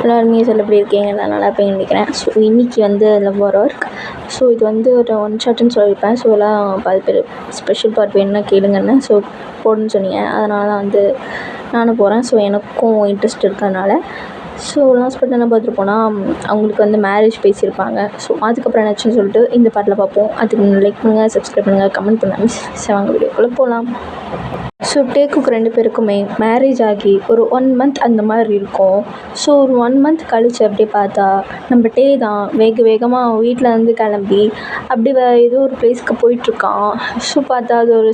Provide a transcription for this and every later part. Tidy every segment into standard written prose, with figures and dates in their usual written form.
எல்லாருமே சொல்ல எப்படி இருக்கீங்க? நான் நல்லா இருப்பேன்னு நினைக்கிறேன். ஸோ இன்றைக்கி வந்து லவ் ஆர் ஒர்க். ஸோ இது வந்து ஒரு ஒன் ஷாட்டுன்னு சொல்லியிருப்பேன். ஸோ எல்லாம் பாதி பேர் ஸ்பெஷல் பார்ட் வேணும்னா கேளுங்கன்னு ஸோ போடுன்னு சொன்னீங்க. அதனால தான் வந்து நானும் போகிறேன். ஸோ எனக்கும் இன்ட்ரெஸ்ட் இருக்கிறதுனால ஸோ லாஸ்ட் பார்ட் என்ன பார்த்துருப்போன்னா, அவங்களுக்கு வந்து மேரேஜ் பேசியிருப்பாங்க. ஸோ அதுக்கப்புறம் என்னாச்சுன்னு சொல்லிட்டு இந்த பாட்டில் பார்ப்போம். அதுக்கு லைக் பண்ணுங்கள், சப்ஸ்கிரைப் பண்ணுங்கள், கமெண்ட் பண்ணுங்கள். வாங்க வீடியோக்குள்ளே போகலாம். ஸோ டேக்குக்கு 2 பேருக்குமே மேரேஜ் ஆகி ஒரு 1 மந்த் அந்த மாதிரி இருக்கும். ஸோ ஒரு 1 மந்த் கழிச்சு அப்படியே பார்த்தா நம்ம டே தான் வேகமாக வீட்டில் இருந்து கிளம்பி அப்படி ஏதோ ஒரு பிளேஸ்க்கு போயிட்டுருக்கான். ஸோ பார்த்தா அது ஒரு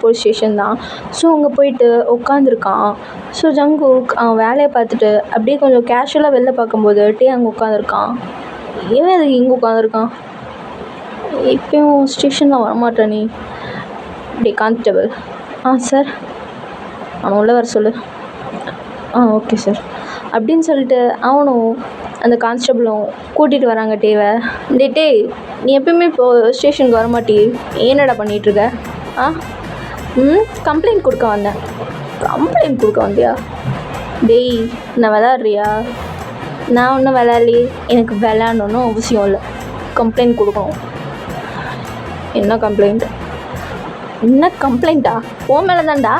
போலீஸ் ஸ்டேஷன் தான். ஸோ அங்கே போயிட்டு உட்காந்துருக்கான். ஸோ ஜங்குக் அவன் வேலையை பார்த்துட்டு அப்படியே கொஞ்சம் கேஷுவலாக வெளில பார்க்கும்போது டே அங்கே உட்காந்துருக்கான். ஏன் அதுக்கு இங்கே உட்காந்துருக்கான்? இப்போயும் ஸ்டேஷனில் வரமாட்டான் நீ? டே கான்ஸ்டபிள். சார், அவனை உள்ளே வர சொல்லு. ஓகே சார் அப்படின்னு சொல்லிட்டு அவனும் அந்த கான்ஸ்டபிளும் கூட்டிகிட்டு வராங்க டேவை. டே நீ எப்பயுமே இப்போது ஸ்டேஷனுக்கு வரமாட்டி, என்னடா பண்ணிகிட்ருக்க? கம்ப்ளைண்ட் கொடுக்க வந்தேன். கம்ப்ளைண்ட் கொடுக்க வந்தியா? டேய் நான் விளாட்றியா? நான் ஒன்றும் விளாட்லையே. எனக்கு விளாடணுன்னு அவசியம் இல்லை. கம்ப்ளைண்ட் கொடுக்கணும். என்ன கம்ப்ளைண்ட்? என்ன கம்ப்ளைண்ட்டா? உன் மேலே தான்டா.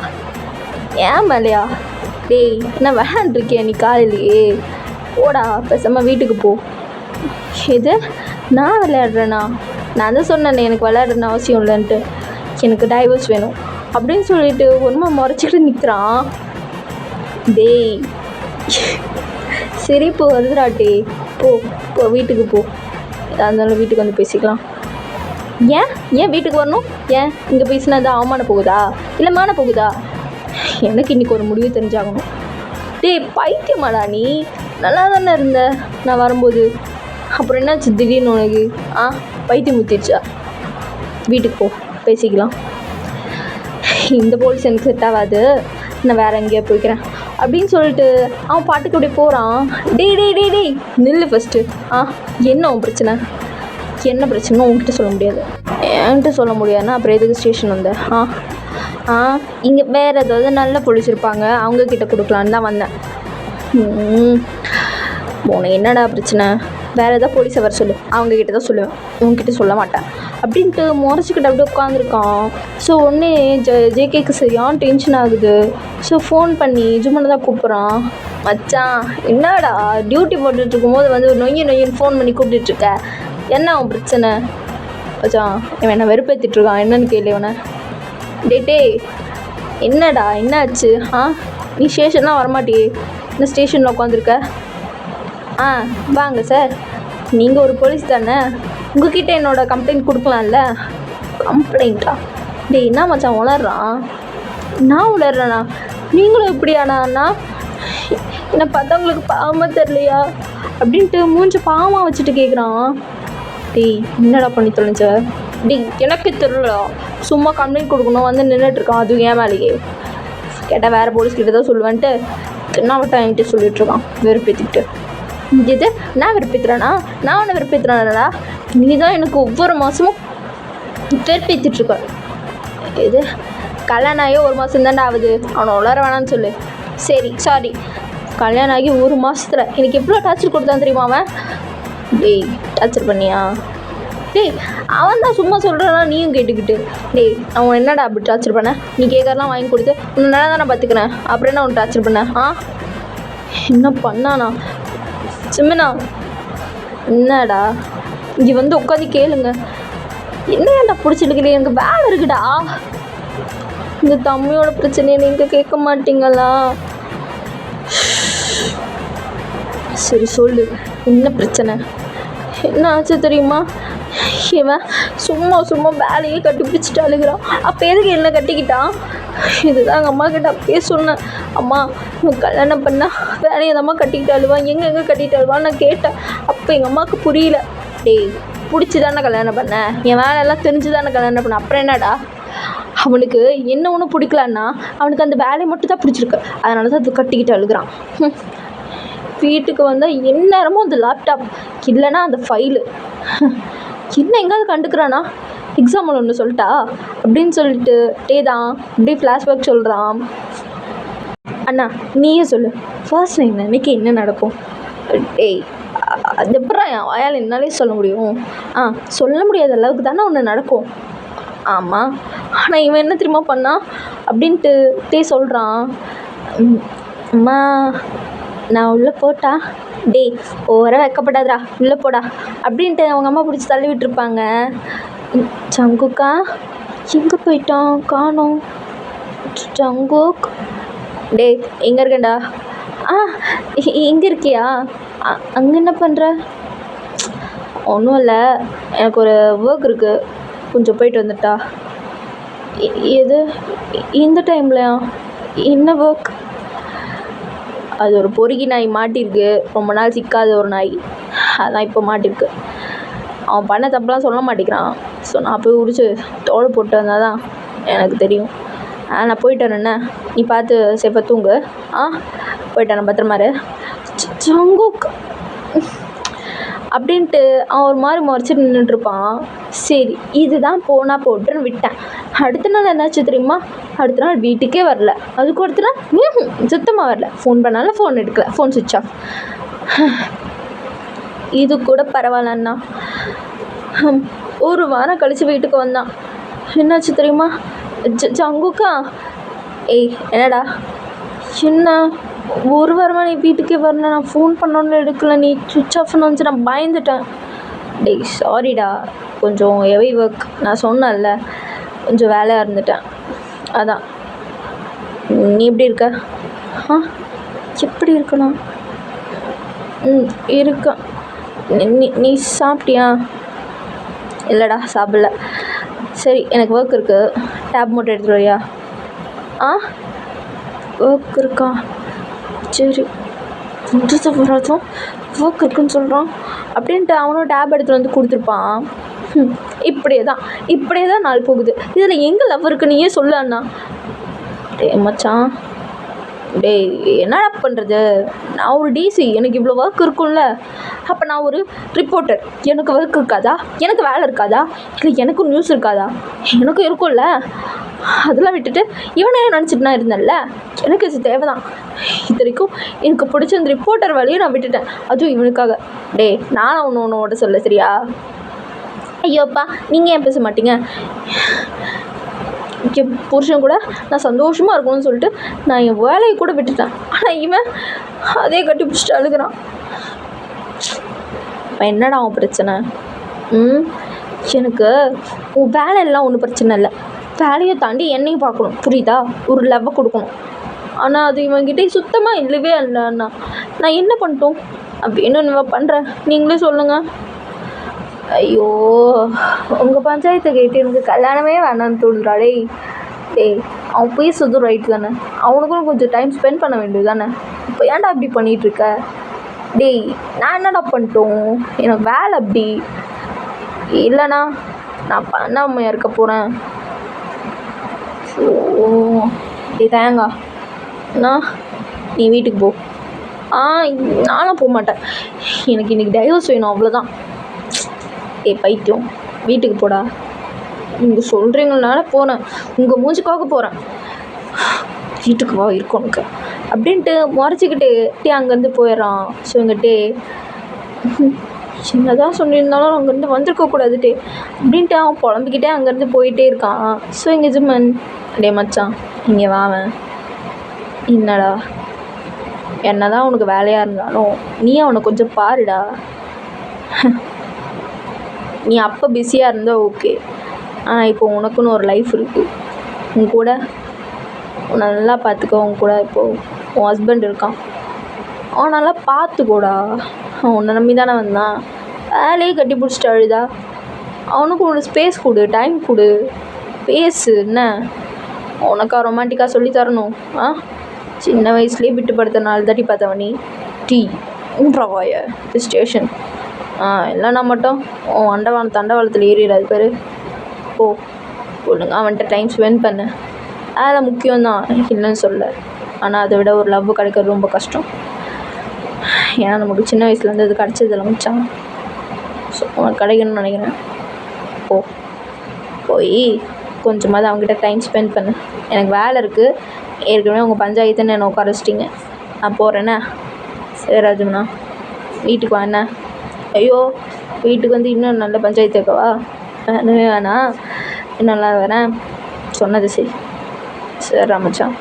ஏன் மேலையா? டேய் என்ன விளையாண்டுருக்கியா நீ காலையிலேயே? போடா பேசாமல் வீட்டுக்கு போ. எது நான் விளையாடுறேண்ணா? நான் தான் சொன்னேன் எனக்கு விளையாடுறேன்னு அவசியம் இல்லைன்ட்டு. எனக்கு டைவர்ஸ் வேணும் அப்படின்னு சொல்லிட்டு ஒருமா முறைச்சிக்கிட்டு நிற்கிறான். டேய் சிரிப்பு வருதுடா. டே போ வீட்டுக்கு போ. எதாக இருந்தாலும் வீட்டுக்கு வந்து பேசிக்கலாம். ஏன் வீட்டுக்கு வரணும்? ஏன் இங்கே பேசினா தான் அவமான போகுதா இல்லை மான போகுதா? எனக்கு இன்றைக்கி ஒரு முடிவு தெரிஞ்சாகணும். டேய் பைத்தியமாடா நீ? நல்லா தானே இருந்த நான் வரும்போது. அப்புறம் என்னாச்சு திடீர்னு உனக்கு? பைத்தியம் முத்திடுச்சா? வீட்டுக்கு போ பேசிக்கலாம். இந்த போலீஸ் எனக்கு செட் ஆகாது, நான் வேறு எங்கேயா போய்க்கிறேன் அப்படின்னு சொல்லிட்டு அவன் பாட்டுக்கு அப்படியே போகிறான். டேய் நில்லு ஃபஸ்ட்டு. என்ன உன் பிரச்சனை? என்ன பிரச்சனை உங்ககிட்ட சொல்ல முடியாது. என்கிட்ட சொல்ல முடியாதுன்னா அப்புறம் எதுக்கு ஸ்டேஷன் வந்தேன்? இங்கே வேறு ஏதாவது நல்ல போலீஸ் இருப்பாங்க, அவங்கக்கிட்ட கொடுக்கலான்னு தான் வந்தேன். உனக்கு என்னடா பிரச்சனை? வேறு ஏதாவது போலீஸை வர சொல்லு, அவங்கக்கிட்ட தான் சொல்லுவேன், உங்ககிட்ட சொல்ல மாட்டேன் அப்படின்ட்டு முறைச்சிக்கிட்டு அப்படியே உட்காந்துருக்கான். ஸோ ஒன்றே ஜேகேக்கு சரியான டென்ஷன் ஆகுது. ஸோ ஃபோன் பண்ணி ஜும்மனை தான் கூப்பிட்றான். மச்சான் என்னடா டியூட்டி போட்டுட்டு இருக்கும்போது வந்து நொய்யன்னு ஃபோன் பண்ணி கூப்பிட்டுட்ருக்க? என்ன அவன் பிரச்சனை? மச்சான் இவன் என்ன வெறுப்பேற்றிட்டுருக்கான், என்னன்னு கேள்வி அவனை. டே என்னடா என்னாச்சு? நீ ஸ்டேஷன்லாம் வரமாட்டியே, இந்த ஸ்டேஷனில் உட்காந்துருக்க? வாங்க சார், நீங்கள் ஒரு போலீஸ் தானே, உங்ககிட்ட என்னோடய கம்ப்ளைண்ட் கொடுக்கலாம்ல. கம்ப்ளைண்ட்டா? டேய் என்ன மச்சான் உளர்றான்? நான் உளர்றேண்ணா? நீங்களும் இப்படியாண்ணா? என்னை பார்த்தவங்களுக்கு பாவமாக தெரியலையா அப்படின்ட்டு மூஞ்சி பாவமாக வச்சுட்டு கேட்குறான். டேய் என்னடா பண்ணி தொலைஞ்ச? டேய் எனக்கு தெரியலடா, சும்மா கம்ப்ளைண்ட் கொடுக்கணும் வந்து நின்றுட்டுருக்கான். அதுவும் ஏன் மேலேயே கேட்டால் வேறு போலீஸ்கிட்ட தான் சொல்லுவேன்ட்டு தென்னாவட்டம் என்கிட்ட சொல்லிகிட்ருக்கான் வெறுப்பேற்றிக்கிட்டு. இது நான் வெறுப்பேற்றுறேனா? நான் ஒன்று வெறுப்பேற்றுறேன்டா. நீ தான் எனக்கு ஒவ்வொரு மாதமும் வெறுப்பேற்றிட்டுருக்க. இது கல்யாணம் ஆகி 1 மாதம் தாண்டா ஆகுது, அவனை உளர வேணான்னு சொல்லு. சரி சாரி. கல்யாணம் ஆகி 1 மாதத்தில் எனக்கு எவ்வளோ டார்ச்சர் கொடுத்தான் தெரியுமா அவன்? டேய் டார்ச்சர் பண்ணியா? டேய் அவன் தான் சும்மா சொல்கிறானா நீயும் கேட்டுக்கிட்டு. டேய் அவன் என்னடா அப்படி டார்ச்சர் பண்ண? நீ கேட்கறலாம் வாங்கி கொடுத்து உன்னை நல்லா தானே பார்த்துக்கிறேன், அப்புறம் என்ன அவன் டார்ச்சர் பண்ண? என்ன பண்ணானா? சிம்மனா என்னடா இங்கே வந்து உட்காந்து கேளுங்க. என்னடா பிடிச்சிருக்கிறீ? எனக்கு வேலை இருக்குடா. இந்த தம்மியோட பிரச்சனையை நீங்கள் கேட்க மாட்டீங்களா? சரி சொல்லு, என்ன பிரச்சனை? என்ன ஆச்சு தெரியுமா? இவன் சும்மா வேலையே கட்டி பிடிச்சிட்டு அழுகிறான். அப்போ எதுக்கு என்ன கட்டிக்கிட்டான்? இதுதான் எங்கள் அம்மா கிட்ட அப்பயே சொன்னேன். அம்மா இவன் கல்யாணம் பண்ணால் வேலையை அந்த அம்மா கட்டிக்கிட்டு அழுவான், எங்கே கட்டிக்கிட்டு அழுவான்னு நான் கேட்டேன். அப்போ எங்கள் அம்மாவுக்கு புரியல. டேய் பிடிச்சி தானே கல்யாணம் பண்ணேன், என் வேலையெல்லாம் தெரிஞ்சு தானே கல்யாணம் பண்ணேன், அப்புறம் என்னடா? அவனுக்கு என்ன ஒன்றும் பிடிக்கலன்னா அவனுக்கு அந்த வேலையை மட்டும் தான் பிடிச்சிருக்கு, அதனால தான் அது கட்டிக்கிட்டு அழுகிறான். வீட்டுக்கு வந்தால் எந்நேரமும் அந்த லேப்டாப் இல்லைன்னா அந்த ஃபைலு என்ன எங்கேயாவது கண்டுக்கிறானா? எக்ஸாம்பிள் ஒன்று சொல்லிட்டா அப்படின்னு சொல்லிட்டு டே தான் இப்படி ஃப்ளாஷ்பேக் சொல்கிறான். அண்ணா நீயே சொல்லு, ஃபர்ஸ்ட் நைட் அன்னைக்கு என்ன நடக்கும்? டேய், அது எப்பட்றா என் வாயால் என்னாலே சொல்ல முடியும்? சொல்ல முடியாத அளவுக்கு தானே ஒன்று நடக்கும். ஆமாம், ஆனால் இவன் என்ன தெரியுமா பண்ணான் அப்படின்ட்டு சொல்கிறான். அம்மா நான் உள்ளே போட்டா? டேய் ஓவராக வைக்கப்படாதடா, உள்ளே போடா அப்படின்ட்டு அவங்க அம்மா பிடிச்சி தள்ளி விட்டுருப்பாங்க. ஜங்குக்கா எங்கே போயிட்டான், காணோம். ஜங்குக், டேய் எங்கே இருக்கேன்டா? இங்கே இருக்கியா? அங்கே என்ன பண்ணுற? ஒன்றும் இல்லை, எனக்கு ஒரு ஒர்க் இருக்குது, கொஞ்சம் போயிட்டு வந்துட்டா. எது இந்த டைம்லையா? என்ன ஒர்க்? அது ஒரு பொறுக்கி நாய் மாட்டிருக்கு, ரொம்ப நாள் சிக்காத ஒரு நாய், அதான் இப்போ மாட்டிருக்கு. அவன் பண்ண தப்பெல்லாம் சொல்ல மாட்டேங்கிறான். ஸோ நான் போய் உரிச்சு தோடு போட்டு வந்தால் தான் எனக்கு தெரியும். நான் போயிட்டு வரேன்ன, நீ பார்த்து சேஃபாக தூங்கு. போயிட்டேன், பத்திரமாரு. ஜங்குக் அப்படின்ட்டு அவன் ஒரு மாதிரி முறைச்சிட்டு நின்றுட்டுருப்பான். சரி இதுதான் போனால் போட்டுன்னு விட்டேன். அடுத்த நாள் என்னாச்சு தெரியுமா? அடுத்த நாள் வீட்டுக்கே வரல. அதுக்கு அடுத்த நாள் சுத்தமாக வரல. ஃபோன் பண்ணாலும் ஃபோன் எடுக்கல, ஃபோன் சுவிட்ச் ஆஃப். இது கூட பரவாயில்லண்ணா. ஒரு வாரம் கழித்து வீட்டுக்கு வந்தான். என்னாச்சு தெரியுமா? ஜங்குக்கா, ஏய் என்னடா? என்ன ஒரு வாரமாக நீ வீட்டுக்கே வரல, நான் ஃபோன் பண்ணோன்னு எடுக்கல, நீ சுவிட்ச் ஆஃப்னு வந்துச்சு, நான் பயந்துட்டேன். டேய் சாரிடா, கொஞ்சம் ஹெவி ஒர்க், நான் சொன்னேன்ல கொஞ்சம் வேலையாக இருந்துட்டேன், அதான். நீ எப்படி இருக்க? எப்படி இருக்கணும்? இருக்கேன். நீ சாப்பிட்டியா? இல்லைடா சாப்பிடல. சரி எனக்கு ஒர்க் இருக்குது, டேப் மட்டும் எடுத்துகிட்டு வரியா? ஒர்க் இருக்கா? சரி முடிஞ்ச வராதும் ஒர்க் இருக்குன்னு சொல்கிறான் அப்படின்ட்டு அவனும் டேப் எடுத்துகிட்டு வந்து கொடுத்துருப்பான். இப்படியே தான் நாள் போகுது. இதில் எங்கே லவ் இருக்கு நீயே சொல்லு அண்ணா. டேய் மச்சான், டேய் என்னடா பண்ணுறது? நான் ஒரு டிசி, எனக்கு இவ்வளோ ஒர்க் இருக்கும்ல. அப்போ நான் ஒரு ரிப்போர்ட்டர், எனக்கு ஒர்க் இருக்காதா? எனக்கு வேலை இருக்காதா? இல்லை எனக்கும் நியூஸ் இருக்காதா? எனக்கும் இருக்கும்ல. அதெல்லாம் விட்டுட்டு இவனே நினச்சிட்டு நான் இருந்தேன்ல, எனக்கு இது தேவை தான். இது வரைக்கும் எனக்கு பிடிச்ச அந்த ரிப்போர்ட்டர் வேலையும் நான் விட்டுட்டேன், அதுவும் இவனுக்காக. டேய் நானும் ஒன்று ஓட சொல்ல சரியா? ஐயோப்பா நீங்கள் ஏன் பேச மாட்டீங்க? என் புருஷன் கூட நான் சந்தோஷமாக இருக்கணும்னு சொல்லிட்டு நான் என் வேலையை கூட விட்டுட்டேன். ஆனால் இவன் அதே கட்டி பிடிச்சிட்டு அழுகிறான். இப்போ என்னடா அவன் பிரச்சனை? எனக்கு உன் வேலை எல்லாம் ஒன்றும் பிரச்சனை இல்லை, வேலையை தாண்டி என்னையும் பார்க்கணும், புரியுதா? ஒரு லவ்வை கொடுக்கணும். ஆனால் அது இவன்கிட்ட சுத்தமாக இல்லவே இல்லை அண்ணா. நான் என்ன பண்ணிட்டோம் அப்படின்னு நான் பண்ணுறேன், நீங்களே சொல்லுங்கள். ஐயோ உங்கள் பஞ்சாயத்தை கேட்டு எனக்கு கல்யாணமே வேணான்னு தோணுதுடா. டேய் அவன் பேசுறது ரைட்டு தானே, அவனுக்கும் கொஞ்சம் டைம் ஸ்பெண்ட் பண்ண வேண்டியது தானே. இப்போ ஏன்டா அப்படி பண்ணிகிட்ருக்க? டேய் நான் என்னடா பண்ணிட்டோம்? எனக்கு வேலை அப்படி இல்லைண்ணா, நான் பண்ணாமையாக இருக்க போகிறேன். டேய் தேங்கா அண்ணா, நீ வீட்டுக்கு போ. நானும் போக மாட்டேன், எனக்கு இன்றைக்கி டைவர்ஸ் வேணும், அவ்வளோதான். பைத்தியம், வீட்டுக்கு போடா. நீங்கள் சொல்கிறீங்கனால போகிறேன், உங்கள் மூஞ்சுக்காக போகிறேன், வீட்டுக்கு வா இருக்கும் உனக்கு அப்படின்ட்டு முறைச்சிக்கிட்டு அங்கேருந்து போயிடுறான். ஸோ இங்கிட்டே சின்னதாக சொல்லியிருந்தாலும் அங்கேருந்து வந்திருக்கக்கூடாதுட்டே அப்படின்ட்டு அவன் புலம்பிக்கிட்டே அங்கேருந்து போயிட்டே இருக்கான். ஸோ இங்கே ஜிம்மன், டே மச்சான் இங்கே வாவன். என்னடா? என்ன தான் உனக்கு வேலையாக இருந்தாலும் நீ அவனை கொஞ்சம் பாருடா. நீ அப்போ பிஸியாக இருந்தால் ஓகே, ஆனால் இப்போ உனக்குன்னு ஒரு லைஃப் இருக்குது. உன் கூட உன்னை நல்லா பார்த்துக்கோ. உன் கூட இப்போது உன் ஹஸ்பண்ட் இருக்கான், அவன் நல்லா பார்த்துக்கோடா. அவன் உன்னை நம்பி தானே வந்தான், வேலையே கட்டி பிடிச்சிட்டு அழுதா. அவனுக்கு ஒரு ஸ்பேஸ் கொடு, டைம் கொடு, பேசு. என்ன உனக்கா ரொமான்டிக்காக சொல்லி தரணும்? சின்ன வயசுலேயே விட்டு படுத்த நாள் தாட்டி பார்த்தவனி டீ உன்றாவாய ஸ்டேஷன் இல்லைனா மட்டும் உன் தண்டவாளத்தில் ஏறிடாது பேர். ஓ ஒழுங்கா அவன்கிட்ட டைம் ஸ்பெண்ட் பண்ணு, அதெல்லாம் முக்கியம்தான், இல்லைன்னு சொல்ல. ஆனால் அதை விட ஒரு லவ் கிடைக்கிறது ரொம்ப கஷ்டம். ஏன்னா நமக்கு சின்ன வயசுலேருந்து அது கிடச்சதில்ல மிச்சான். ஸோ உனக்கு கிடைக்கணும்னு நினைக்கிறேன். போய் கொஞ்சமாவது அவங்ககிட்ட டைம் ஸ்பெண்ட் பண்ணு. எனக்கு வேலை இருக்குது, ஏற்கனவே உங்கள் பஞ்சாயத்துன்னு என்னை உட்கார வச்சிட்டிங்க. நான் போகிறேண்ணே. சரி ராஜம்ண்ணா, வீட்டுக்கு வாண்ணே. ஐயோ, வீட்டுக்கு வந்து இன்னும் நல்ல பஞ்சாயத்து இருக்கவா? வேணவே வேணாம், நல்லா வரேன், சொன்னது சரி. சரி மச்சான்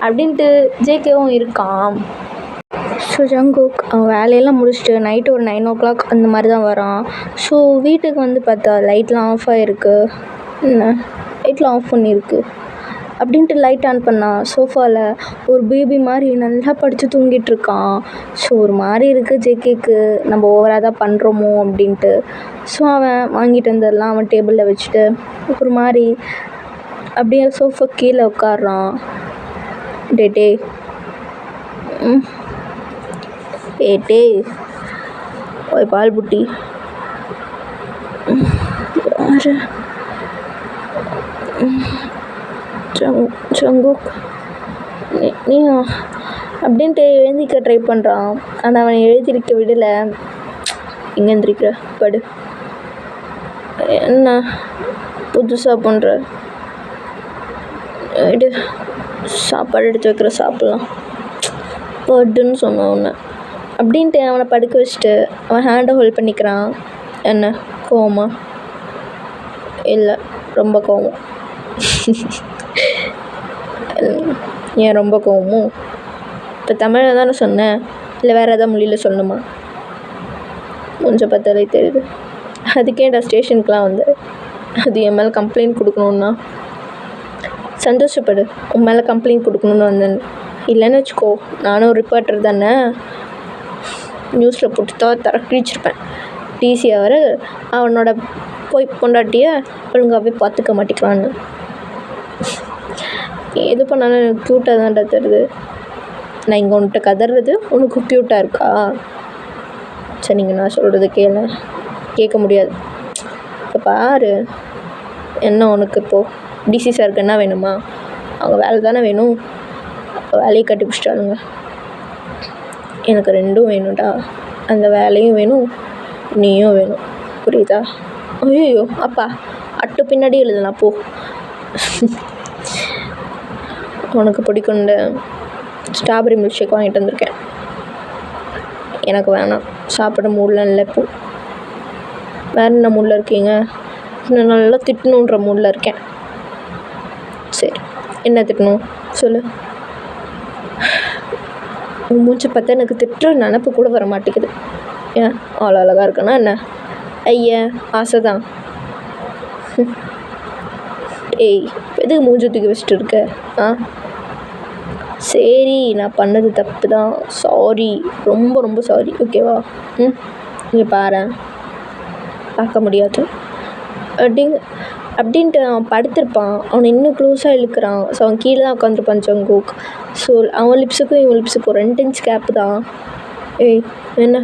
அப்படின்ட்டு ஜேகேவும் இருக்கான். ஸோ ஜங்குக் அவன் வேலையெல்லாம் முடிச்சுட்டு நைட்டு ஒரு 9 o'clock அந்த மாதிரி தான் வரான். ஸோ வீட்டுக்கு வந்து பார்த்தா லைட்லாம் ஆஃப் ஆகிருக்கு. என்ன லைட்லாம் ஆஃப் பண்ணியிருக்கு அப்படின்ட்டு லைட் ஆன் பண்ணான். சோஃபாவில் ஒரு பேபி மாதிரி நல்லா படுத்து தூங்கிட்டு இருக்கான். ஸோ ஒரு மாதிரி இருக்குது ஜேகேக்கு, நம்ம ஓவராக தான் பண்ணுறோமோ அப்படின்ட்டு. ஸோ அவன் வாங்கிட்டு வந்ததெல்லாம் அவன் டேபிளில் வச்சுட்டு ஒரு மாதிரி அப்படியே சோஃபா கீழே உட்காடுறான். டே ஏட்டே ஓய் பால் புட்டி ஜங்குக் நீ அப்படின்ட்டு எழுந்திக்க ட்ரை பண்ணுறான். ஆனால் அவனை எழுதிருக்க விடலை. எங்கே எழுந்திருக்கிற படு. என்ன புதுசாக பண்ணுற? எடு, சாப்பாடு எடுத்து வைக்கிற, சாப்பிட்லாம். படுன்னு சொன்னான் ஒன்று அப்படின்ட்டு அவனை படுக்க வச்சுட்டு அவன் ஹேண்டை ஹோல்ட் பண்ணிக்கிறான். என்ன கோவமா? இல்லை, ரொம்ப கோவம். ஏன் ரொம்ப கோவமோ? இப்போ தமிழில் தானே சொன்னேன், இல்லை வேறு எதாவது மொழியில் சொல்லணுமா? கொஞ்சம் பார்த்தாலே தெரியுது. அதுக்கேடா ஸ்டேஷனுக்குலாம் வந்து அது என் மேலே கம்ப்ளைண்ட் கொடுக்கணுன்னா? சந்தோஷப்படு, உன் மேலே கம்ப்ளைண்ட் கொடுக்கணுன்னு வந்தேன். இல்லைன்னு வச்சுக்கோ, நானும் ரிப்போர்ட்டர் தானே, நியூஸில் போட்டு தான் தரக்கிழிச்சிருப்பேன். டிசியை வர அவனோட போய் பொண்டாட்டியை ஒழுங்காகவே பார்த்துக்க மாட்டேங்கிறான்னு. எது பண்ணாலும் எனக்கு க்யூட்டாக தான்டா தருது. நான் இங்கே உன்கிட்ட கதறது உனக்கு க்யூட்டாக இருக்கா? சரி, நீங்கள் நான் சொல்கிறது கேட்க முடியாது. இப்போ பாரு, என்ன உனக்கு இப்போது டிசி சாருக்கு என்ன வேணுமா? அவங்க வேலை தானே வேணும். வேலையை கட்டி பிடிச்சிட்டாளுங்க. எனக்கு ரெண்டும் வேணும்டா, அந்த வேலையும் வேணும், நீயும் வேணும், புரியுதா? ஐயோ அப்பா, அட்டு பின்னாடி எழுதலாம் போ. உனக்கு பிடிக்கும்னு ஸ்ட்ராபெரி மில்க் ஷேக் வாங்கிட்டு வந்திருக்கேன். எனக்கு வேணாம், சாப்பிட மூடில் இல்லை இப்போ. வேறு என்ன மூடில் இருக்கீங்க? இன்னும் நல்லா திட்டணுன்ற மூடில் இருக்கேன். சரி, என்ன திட்டணும் சொல்லு. உன் மூச்சு பார்த்தா எனக்கு திட்டுற நினப்பு கூட வர மாட்டேங்குது. ஏன் அவ்வளோ அழகாக இருக்கனா என்ன? ஐயா, ஆசை தான். ஏய், எதுக்கு மூஞ்சி தூக்கி வச்சுட்டு இருக்க? சரி, நான் பண்ணது தப்பு தான், சாரி, ரொம்ப ரொம்ப சாரி, ஓகேவா? இங்கே பாரு, பார்க்க முடியாது அப்படின்ட்டு அவன் படுத்திருப்பான். அவனை இன்னும் க்ளோஸாக இழுக்கிறான். ஸோ அவன் கீழே தான் உட்காந்துருப்பான் ஜங்குக். ஸோ அவன் லிப்ஸுக்கும் இவன் லிப்ஸுக்கும் 2 inch கேப் தான். ஏய், என்ன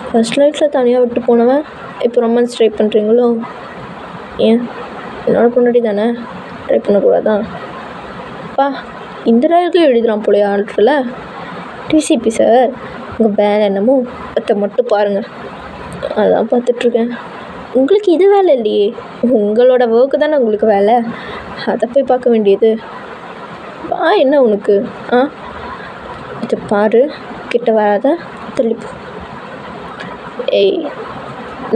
ஃபர்ஸ்ட் நைட்டில் தனியாக விட்டு போனவன் இப்போ ரொமான்ஸ் ட்ரை பண்ணுறீங்களோ? ஏன் என்னோட பொண்டாட்டி தானே, ட்ரை பண்ணக்கூடாதான்? அப்பா, இந்த ராயலுக்கும் எழுதுகிறான் போலையா ஆல்ட்ரில். டிசிபி சார், உங்கள் வேலை என்னமோ அதை மட்டும் பாருங்கள், அதான் பார்த்துட்ருக்கேன். உங்களுக்கு இது வேலை இல்லையே, உங்களோட ஒர்க்கு தானே உங்களுக்கு வேலை, அதை போய் பார்க்க வேண்டியது. என்ன உனக்கு? இதை பாரு, கிட்ட வராத, தள்ளிப்போ. ஏய்,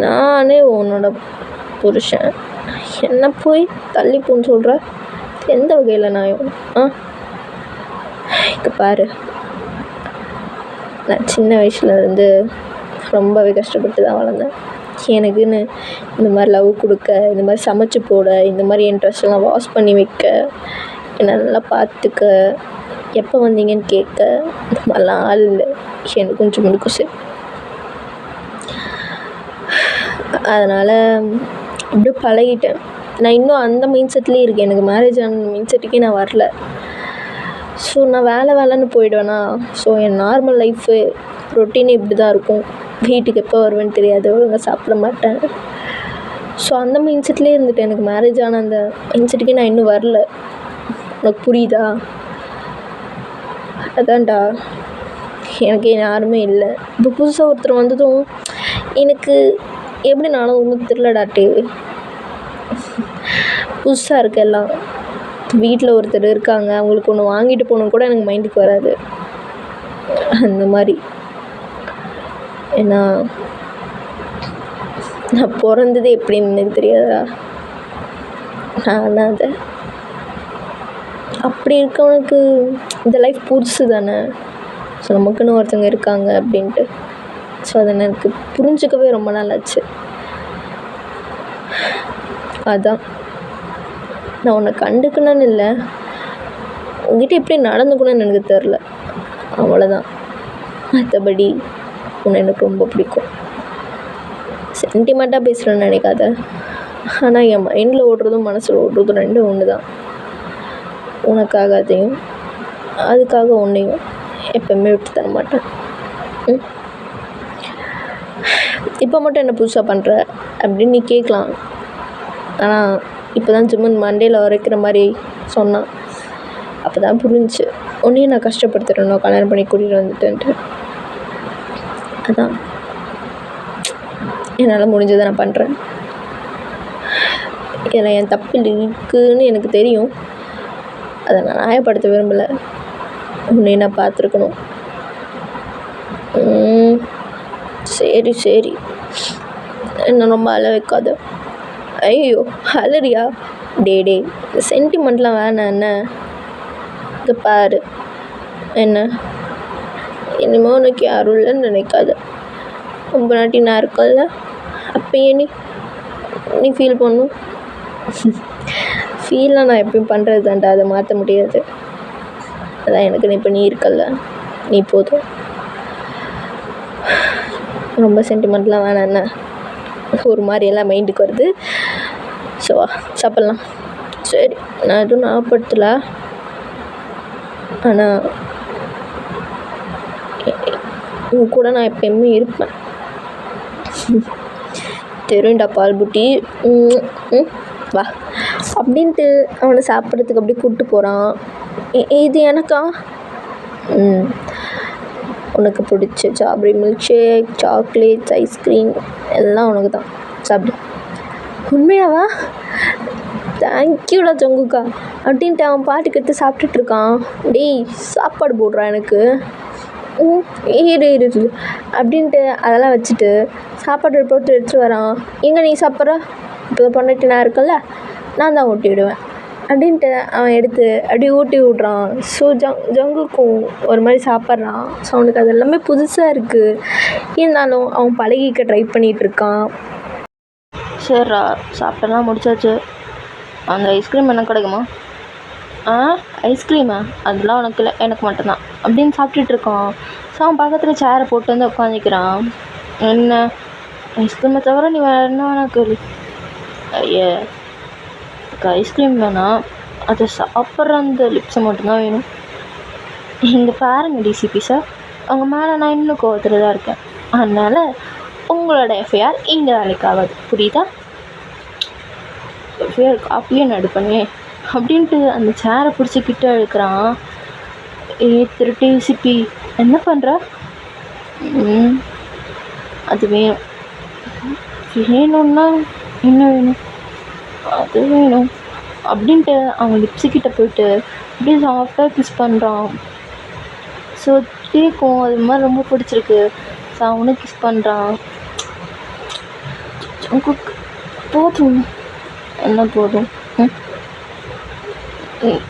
நானே உன்னோட புருஷன், என்ன போய் தள்ளிப்போன்னு சொல்கிற? எந்த வகையில் நான்? இங்கே பாரு, நான் சின்ன வயசுலேருந்து ரொம்பவே கஷ்டப்பட்டு தான் வளர்ந்தேன். எனக்குன்னு இந்த மாதிரி லவ் கொடுக்க, இந்த மாதிரி சமைச்சு போட, இந்த மாதிரி என் ட்ரெஸ்ஸெல்லாம் வாஷ் பண்ணி வைக்க, என்னை நல்லா பார்த்துக்க, எப்போ வந்தீங்கன்னு கேட்க, இந்த மாதிரிலாம் ஆள் இல்லை. எனக்கு கொஞ்சம் முழுக்கும் சரி. அதனால் அப்படியே பழகிட்டேன். நான் இன்னும் அந்த மைண்ட் செட்லேயே இருக்கேன். எனக்கு மேரேஜ் ஆன மைண்ட் செட்டுக்கே நான் வரல. ஸோ நான் வேலைன்னு போயிடுவேனா. ஸோ என் நார்மல் லைஃபு ரொட்டீன் இப்படி தான் இருக்கும். வீட்டுக்கு எப்போ வருவேன்னு தெரியாது, ஒழுங்காக சாப்பிட மாட்டேன். ஸோ அந்த மைண்ட் செட்லேயே இருந்துட்டேன். எனக்கு மேரேஜ் ஆன அந்த மைண்ட் செட்டுக்கே நான் இன்னும் வரல. உனக்கு புரியுதா? அதான்டா, எனக்கு யாருமே இல்லை. இப்போ புதுசாக ஒருத்தர் வந்ததும் எனக்கு எப்படி நானும் ஒன்றும் தெரிலடாட்டே, புதுசாக இருக்கு எல்லாம். வீட்டில் ஒருத்தர் இருக்காங்க, அவங்களுக்கு ஒன்று வாங்கிட்டு போகணுன்னு கூட எனக்கு மைண்டுக்கு வராது. அந்த மாதிரி. ஏன்னா நான் பிறந்ததே எப்படின்னு எனக்கு தெரியாதா? நான் அனாதை. அப்படி இருக்கவனுக்கு இந்த லைஃப் புதுசு தானே. ஸோ நமக்குன்னு ஒருத்தவங்க இருக்காங்க அப்படின்ட்டு. ஸோ அதை எனக்கு புரிஞ்சுக்கவே ரொம்ப நாள் ஆச்சு. அதான் நான் உன்னை கண்டுக்கணும்னு இல்லை, உங்ககிட்ட எப்படி நடந்துக்கணும்னு எனக்கு தெரில, அவ்வளோதான். மற்றபடி உன்னை எனக்கு ரொம்ப பிடிக்கும். சென்டிமெண்ட்டாக பேசுகிறேன்னு நினைக்காத. ஆனால் என் மைண்டில் ஓடுறதும் மனசில் ஓடுறதும் ரெண்டும் ஒன்று தான். உனக்காக அதையும், அதுக்காக உன்னையும் எப்போவுமே விட்டு தர மாட்டேன். இப்போ மட்டும் என்ன புதுசாக பண்ணுற அப்படின்னு நீ கேட்கலாம். ஆனால் இப்போ தான் ஜிம்மன் மண்டேல உரைக்கிற மாதிரி சொன்னான். அப்போ தான் புரிஞ்சிச்சு, உன்னையும் நான் கஷ்டப்படுத்துகிறேன் கல்யாணம் பண்ணி கூட்டிகிட்டு வந்துட்டேன்ட்டு. அதான் என்னால் முடிஞ்சதை நான் பண்ணுறேன். இதில் என் தப்பு இருக்குன்னு எனக்கு தெரியும். அதை நான் நியாயப்படுத்த விரும்பலை. உன்னையும் நான் பார்த்துருக்கணும். சரி சரி, என்ன ரொம்ப அழ வைக்காத. ஐயோ அலறியா? டே சென்டிமெண்ட்லாம் வேணாம். என்ன இங்கே பாரு, என்ன இனிமேல் உனக்கு யாரும் இல்லைன்னு நினைக்காத. ரொம்ப நாட்டி நான் இருக்கல, அப்பயே நீ ஃபீல் பண்ணும். ஃபீல்லாம் நான் எப்பயும் பண்ணுறது தான்டா, அதை மாற்ற முடியாது. அதான் எனக்கு இப்போ நீ இருக்கல, நீ போதும். ரொம்ப சென்டிமெண்ட்லாம் வேணாம். என்ன ஒரு மாதிரி எல்லாம் மைண்டுக்கு வருது. ஸோ சாப்பிட்லாம். சரி, நான் எதுவும் ஞாபகப்படுத்தலை. ஆனால் உன் கூட நான் எப்பயுமே இருப்பேன். தெரியும்டா பால் புட்டி. வா அப்படின்ட்டு அவனை சாப்பிட்றதுக்கு அப்படியே கூப்பிட்டு போகிறான். இது எனக்கா? உனக்கு பிடிச்ச strawberry milkshake, chocolates, ice cream எல்லாம் உனக்கு தான், சாப்பிடு. உண்மையாவா? தேங்க்யூடா ஜங்குக்கா அப்படின்ட்டு அவன் பாட்டுக்கு எடுத்து சாப்பிட்டுட்ருக்கான். டேய் சாப்பாடு போடுறான் எனக்கு. இரு அப்படின்ட்டு அதெல்லாம் வச்சுட்டு சாப்பாடு போட்டு எடுத்துகிட்டு வரான். எங்கே நீ சாப்பிட்ற? இப்போ பண்ணிட்டு நான் இருக்கல, நான் தான் ஊட்டி விடுவேன் அப்படின்ட்டு அவன் எடுத்து அப்படியே ஊட்டி விட்றான். ஸோ ஜங்குக்கும் ஒரு மாதிரி சாப்பிட்றான். ஸோ அவனுக்கு அது எல்லாமே புதுசாக இருக்குது. இருந்தாலும் அவன் பழகிக்க ட்ரை பண்ணிகிட்ருக்கான். சரிடா, சாப்பிட்டெல்லாம் முடிச்சாச்சு. அந்த ஐஸ்கிரீம் என்ன கிடைக்குமா? ஐஸ்கிரீமா? அதெல்லாம் உனக்கு இல்லை, எனக்கு மட்டும்தான் அப்படின்னு சாப்பிட்டுட்ருக்கான். ஸோ அவன் பக்கத்தில் சேரை போட்டு வந்து உட்காந்துக்கிறான். என்ன ஐஸ்கிரீமை தவிர நீ வேறு என்ன வேணா கேளு. ஐயா எனக்கு ஐஸ்கிரீம் வேணாம், அதை சாப்பிட்ற அந்த லிப்ஸை மட்டும்தான் வேணும். இங்கே பாருங்க டிசிபி சார், அவங்க மேலே நான் இன்னும் கோவத்தில் தான் இருக்கேன். அதனால் உங்களோட எஃப்ஐஆர் இங்கே வேலைக்கு ஆகாது, புரியுதா? எஃப்ஐஆர் காப்பியே நான் எடுப்பேனே அப்படின்ட்டு அந்த சேரை பிடிச்சி கிட்ட இழுக்கிறான். திருட்டு டிசிபி என்ன பண்ணுற? அது வேணும்னா என்ன வேணும்? அது வேணும் அப்படின்ட்டு அவன் லிப்ஸுக்கிட்ட போயிட்டு அப்படியே சாஃப்டாக கிஸ் பண்ணுறான். ஸோ கேட்கும், அது மாதிரி ரொம்ப பிடிச்சிருக்கு. ஸோ அவனும் கிஸ் பண்ணுறான். போதும், என்ன போதும்?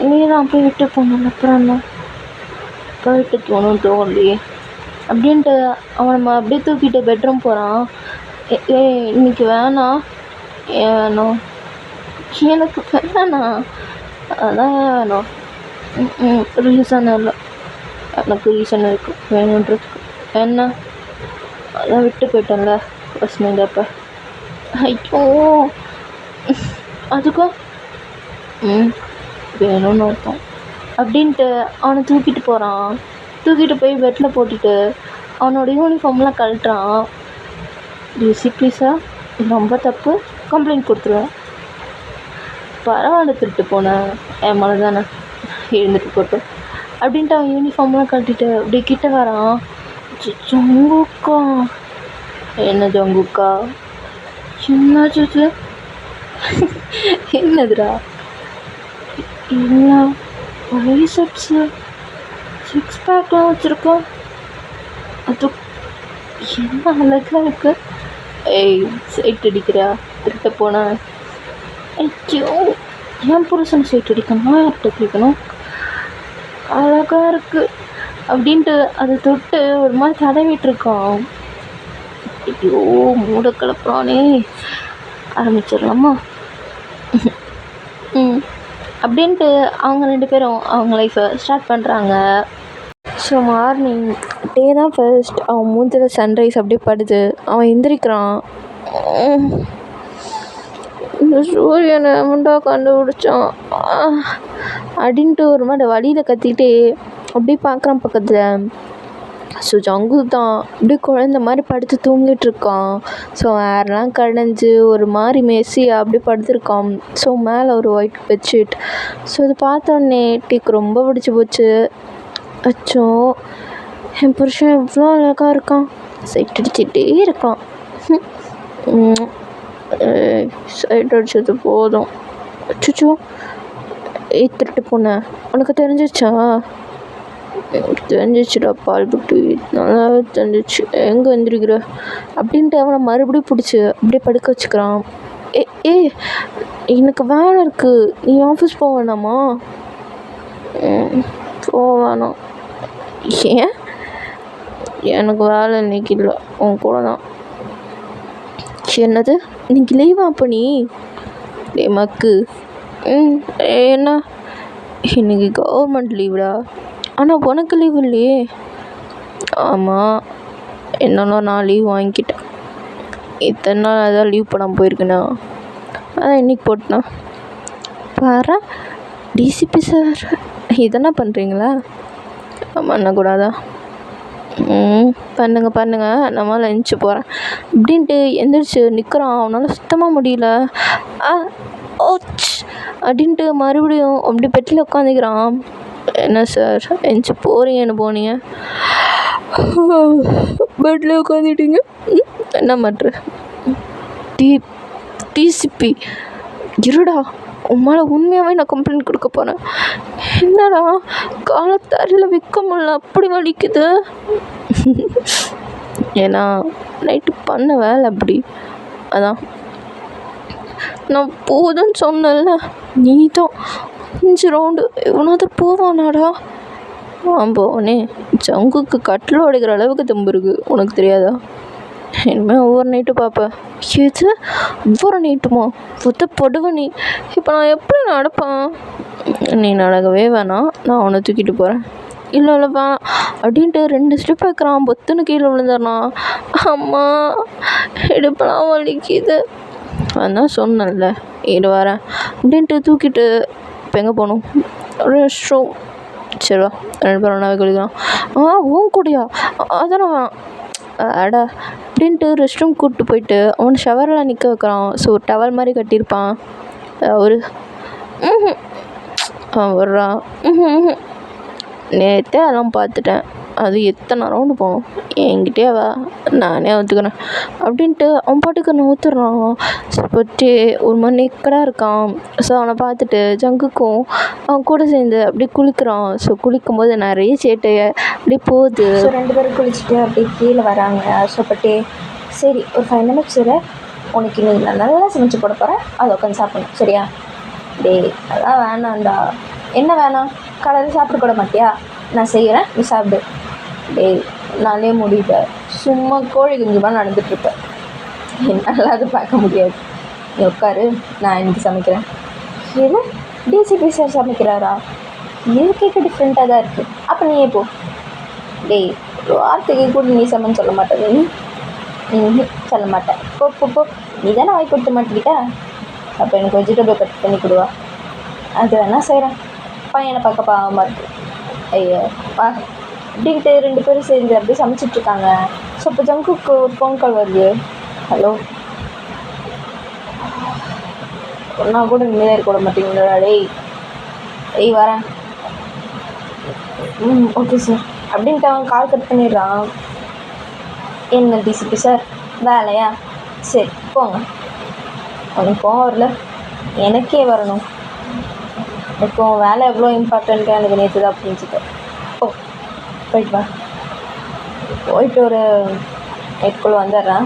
நீ தான் போய் விட்டு போகணும், அப்புறம் என்ன போயிட்டு தோணலையே அப்படின்ட்டு அவன் அப்படியே தூக்கிட்டு பெட்ரூம் போகிறான். இன்னைக்கு வேணாம். ஏன் வேணும்? எனக்கு வேணாம். அதான் வேணும். ரீசன் இல்லை, எனக்கு ரீசன் இருக்குது வேணுன்றதுக்கு. என்ன? அதான் விட்டு போயிட்டேன்ல ஃபஸ்ட் நீங்கள் அப்போ. ஐயோ அதுக்கும் வேணும்னு அர்த்தம் அப்படின்ட்டு அவனை தூக்கிட்டு போகிறான். தூக்கிட்டு போய் பெட்டில் போட்டுட்டு அவனோட யூனிஃபார்ம்லாம் கழட்டுறான். டிசிபி சார், இது ரொம்ப தப்பு, கம்ப்ளைண்ட் கொடுத்துருவேன். பரவாயில்ல, திருட்டு போனேன், என் மேலே தானே, எழுந்துட்டு போட்டோம் அப்படின்ட்டு அவன் யூனிஃபார்ம்லாம் கழட்டிட்டு அப்படியே கிட்ட வரான். ஜங்குக்கா. என்ன ஜங்குக்கா? என்னாச்சு? என்னதுடா? இல்லை பைசப்ஸு சிக்ஸ் பேக்லாம் வச்சுருக்கோம். அது என்ன அழகாக இருக்கு. ஏய் சைட் அடிக்கிறா கிட்ட போனா. ஐயோ என் புருஷன் சைட் அடிக்கணும், யார்கிட்ட கேட்கணும். அழகாக இருக்குது அப்படின்ட்டு அதை தொட்டு ஒரு மாதிரி தடவிட்டுருக்கோம். ஐயோ மூட கிளப்புறானே. ஆரம்பிச்சிடலாமா? அப்படின்ட்டு அவங்க 2 பேரும் அவங்க லைஃப்பை ஸ்டார்ட் பண்ணுறாங்க. ஸோ மார்னிங் டே தான் ஃபர்ஸ்ட். அவன் மூஞ்சில் சன்ரைஸ் அப்படியே படுது. அவன் எந்திரிக்கிறான். இந்த சூரியனை முண்டா கண்டுபிடிச்சான் அப்படின்ட்டு ஒரு மாதிரி வழியில் கத்திக்கிட்டே அப்படியே பார்க்குறான் பக்கத்தில். ஸோ ஜங்கு தான் அப்படியே குழந்த மாதிரி படுத்து தூங்கிட்டு இருக்கான். ஸோ ஹேர்லாம் கடைஞ்சி ஒரு மாதிரி மெஸ்ஸியாக அப்படியே படுத்துருக்கான். ஸோ மேலே ஒரு ஒயிட் பெட்ஷீட். ஸோ இது பார்த்தோன்னே டீக்கு ரொம்ப பிடிச்சி போச்சு. அச்சோ என் புருஷன் எவ்வளோ அழகாக இருக்கான், சைட் அடிச்சுட்டே இருக்கான். சைட் அடிச்சது போதும். அச்சோ திருட்டு பொண்ணு உனக்கு தெரிஞ்சிச்சா? தெரிஞ்சிச்சுடா பால் குட்டி, நல்லாவே தெரிஞ்சிச்சு. எங்கே வந்துருக்கிற அப்படின்ட்டு அவனை மறுபடியும் பிடிச்சி அப்படியே படுக்க வச்சுக்கிறான். ஏ எனக்கு வேலை இருக்குது, நீ ஆஃபீஸ் போக வேணாமா? போவேணாம். ஏன்? எனக்கு வேலை இன்னைக்கு இல்லை, உன் கூட தான். என்னது இன்னைக்கு லீவா? அப்போ நீ மக்கு என்ன இன்னைக்கு கவர்மெண்ட் லீவுடா. ஆனால் உனக்கு லீவ் இல்லையே. ஆமாம், என்னன்னா நான் லீவ் வாங்கிக்கிட்டேன். இத்தனை நாள் அதான் லீவ் போடாமல் போயிருக்கேண்ணா, அதான் இன்னைக்கு போட்டேண்ணா. பாரா டிசிபி சார் இதென்ன பண்ணுறீங்களா? பண்ணக்கூடாதா? பண்ணுங்க நம்ம லஞ்சு போகிறேன் அப்படின்ட்டு எந்திரிச்சு நிற்கிறான். அவனால் சுத்தமாக முடியல. ஓச் அப்படின்ட்டு மறுபடியும் அப்படி பெட்டில் உட்காந்துக்கிறான். என்ன சார் எந்திச்சு போகிறீங்கன்னு போனீங்க, பெட்டில் உட்காந்துட்டீங்க, என்ன பண்ணுற? டிசிபி இருடா, உம்மால உண்மையாகவே நான் கம்ப்ளைண்ட் கொடுக்க போகிறேன். என்னடா காலத்தாரில் விற்க முடியல, அப்படி வலிக்குது. ஏன்னா நைட்டு பண்ண வேலை அப்படி, அதான் நான் போதுன்னு சொன்னல. நீ தான் 5 ரவுண்டு இவனாவது போவானாடா? போனே. ஜங்குக்கு கட்டில் உடைக்கிற அளவுக்கு தெம்பு இருக்குது, உனக்கு தெரியாதா? இனிமேல் ஒவ்வொரு நைட்டும் பார்ப்பேன். எது ஒவ்வொரு நைட்டுமா? புத்தப்படுவ நீ. இப்போ நான் எப்படி நடப்பேன்? நீ நடக்கவே வேணாம், நான் அவனை தூக்கிட்டு போகிறேன். இல்லை வேணாம் அப்படின்ட்டு 2 ஸ்டெப் வைக்கிறான். பொத்துன்னு கீழே விழுந்துடுறான். அம்மா இடுப்பெல்லாம் வலிக்குது. அதான் சொன்னேன்ல இடு வரேன் அப்படின்ட்டு தூக்கிட்டு இப்போ எங்கே போகணும்? Rest room. சரிவா 2 பேரும் ஒன்றாவே குளிக்கலாம். உன் கூடயா? அதெல்லாம் அடா அப்படின்ட்டு ரெஸ்ட் ரூம் கூப்பிட்டு போயிட்டு அவனை ஷவரில் நிற்க வைக்கிறான். ஸோ டவல் மாதிரி கட்டியிருப்பான் ஒரு வர்றா. நேற்றே அதெல்லாம் பார்த்துட்டேன், அது எத்தனை ரவுண்டு போகும், என்கிட்டே வா, நானே ஒத்துக்கிறேன் அப்படின்ட்டு அவன் பாட்டுக்கு நான் ஊற்றுறான். ஸோ பட்டு ஒரு மாதிரி நெக்கடாக இருக்கான். ஸோ அவனை பார்த்துட்டு ஜங்குக்கும் அவன் கூட சேர்ந்து அப்படியே குளிக்கிறான். ஸோ குளிக்கும்போது நிறைய சேட்டையை அப்படியே போகுது. ஸோ 2 பேரும் குளிச்சுட்டு அப்படியே கீழே வராங்க. ஸோ பட்டு சரி ஒரு 5 மினிட்ஸ் வர உனக்கு இன்னைக்கு நான் நல்லா சமைச்சு போட போகிறேன், அதை உட்காந்து சாப்பிடணும் சரியா? டேய் அதான் வேணாண்டா. என்ன வேணாம்? காலையில் சாப்பிட கூட மாட்டியா? நான் செய்கிறேன், நீ சாப்பிடு. டேய் நானே முடியல, சும்மா கோழி குஞ்சுமாக நடந்துட்டுருப்பேன், என்னால் அது பார்க்க முடியாது. நீ உட்காரு, நான் இன்னைக்கு சமைக்கிறேன். எது டிசிபி சார் சமைக்கிறாரா? இது கேட்க டிஃப்ரெண்ட்டாக தான் இருக்குது. அப்போ நீயே போ. டேய் ஒரு வார்த்தைக்கு கூட நீ சமைன்னு சொல்ல மாட்டேன். நீ சொல்ல மாட்டேன். போ நீ தானே வாய் கொடுத்து மாட்டிக்கிட்டா? அப்போ எனக்கு வெஜிடபிள் கட் பண்ணி கொடுவா. அது வேணால் செய்கிறேன். பையனை பார்க்க பாவமாக இருக்குது. ஐயோ வா அப்படின்ட்டு 2 பேரும் சேர்ந்து அப்படியே சமைச்சிட்ருக்காங்க. ஸோ இப்போ ஜங்குக்கு ஒரு ஃபோன் கால் வருது. ஹலோ, ஒன்றா கூட நிம்மதியாக இருக்க விட மாட்டீங்களா? டேய் வரேன். ஓகே சார் அப்படின்ட்டு அவன் கால் கட் பண்ணிடுறான். என்ன டிசிபி சார் வேலையா? சரி போங்க. அவனுக்கு போக வரல, எனக்கே வரணும். இப்போ வேலை எவ்வளோ இம்பார்ட்டண்ட்டு எனக்கு நேற்று தான் புரிஞ்சுது. ஓ, போயிட்டு வா. போயிட்டு ஒரு 8 வந்துடுறேன்.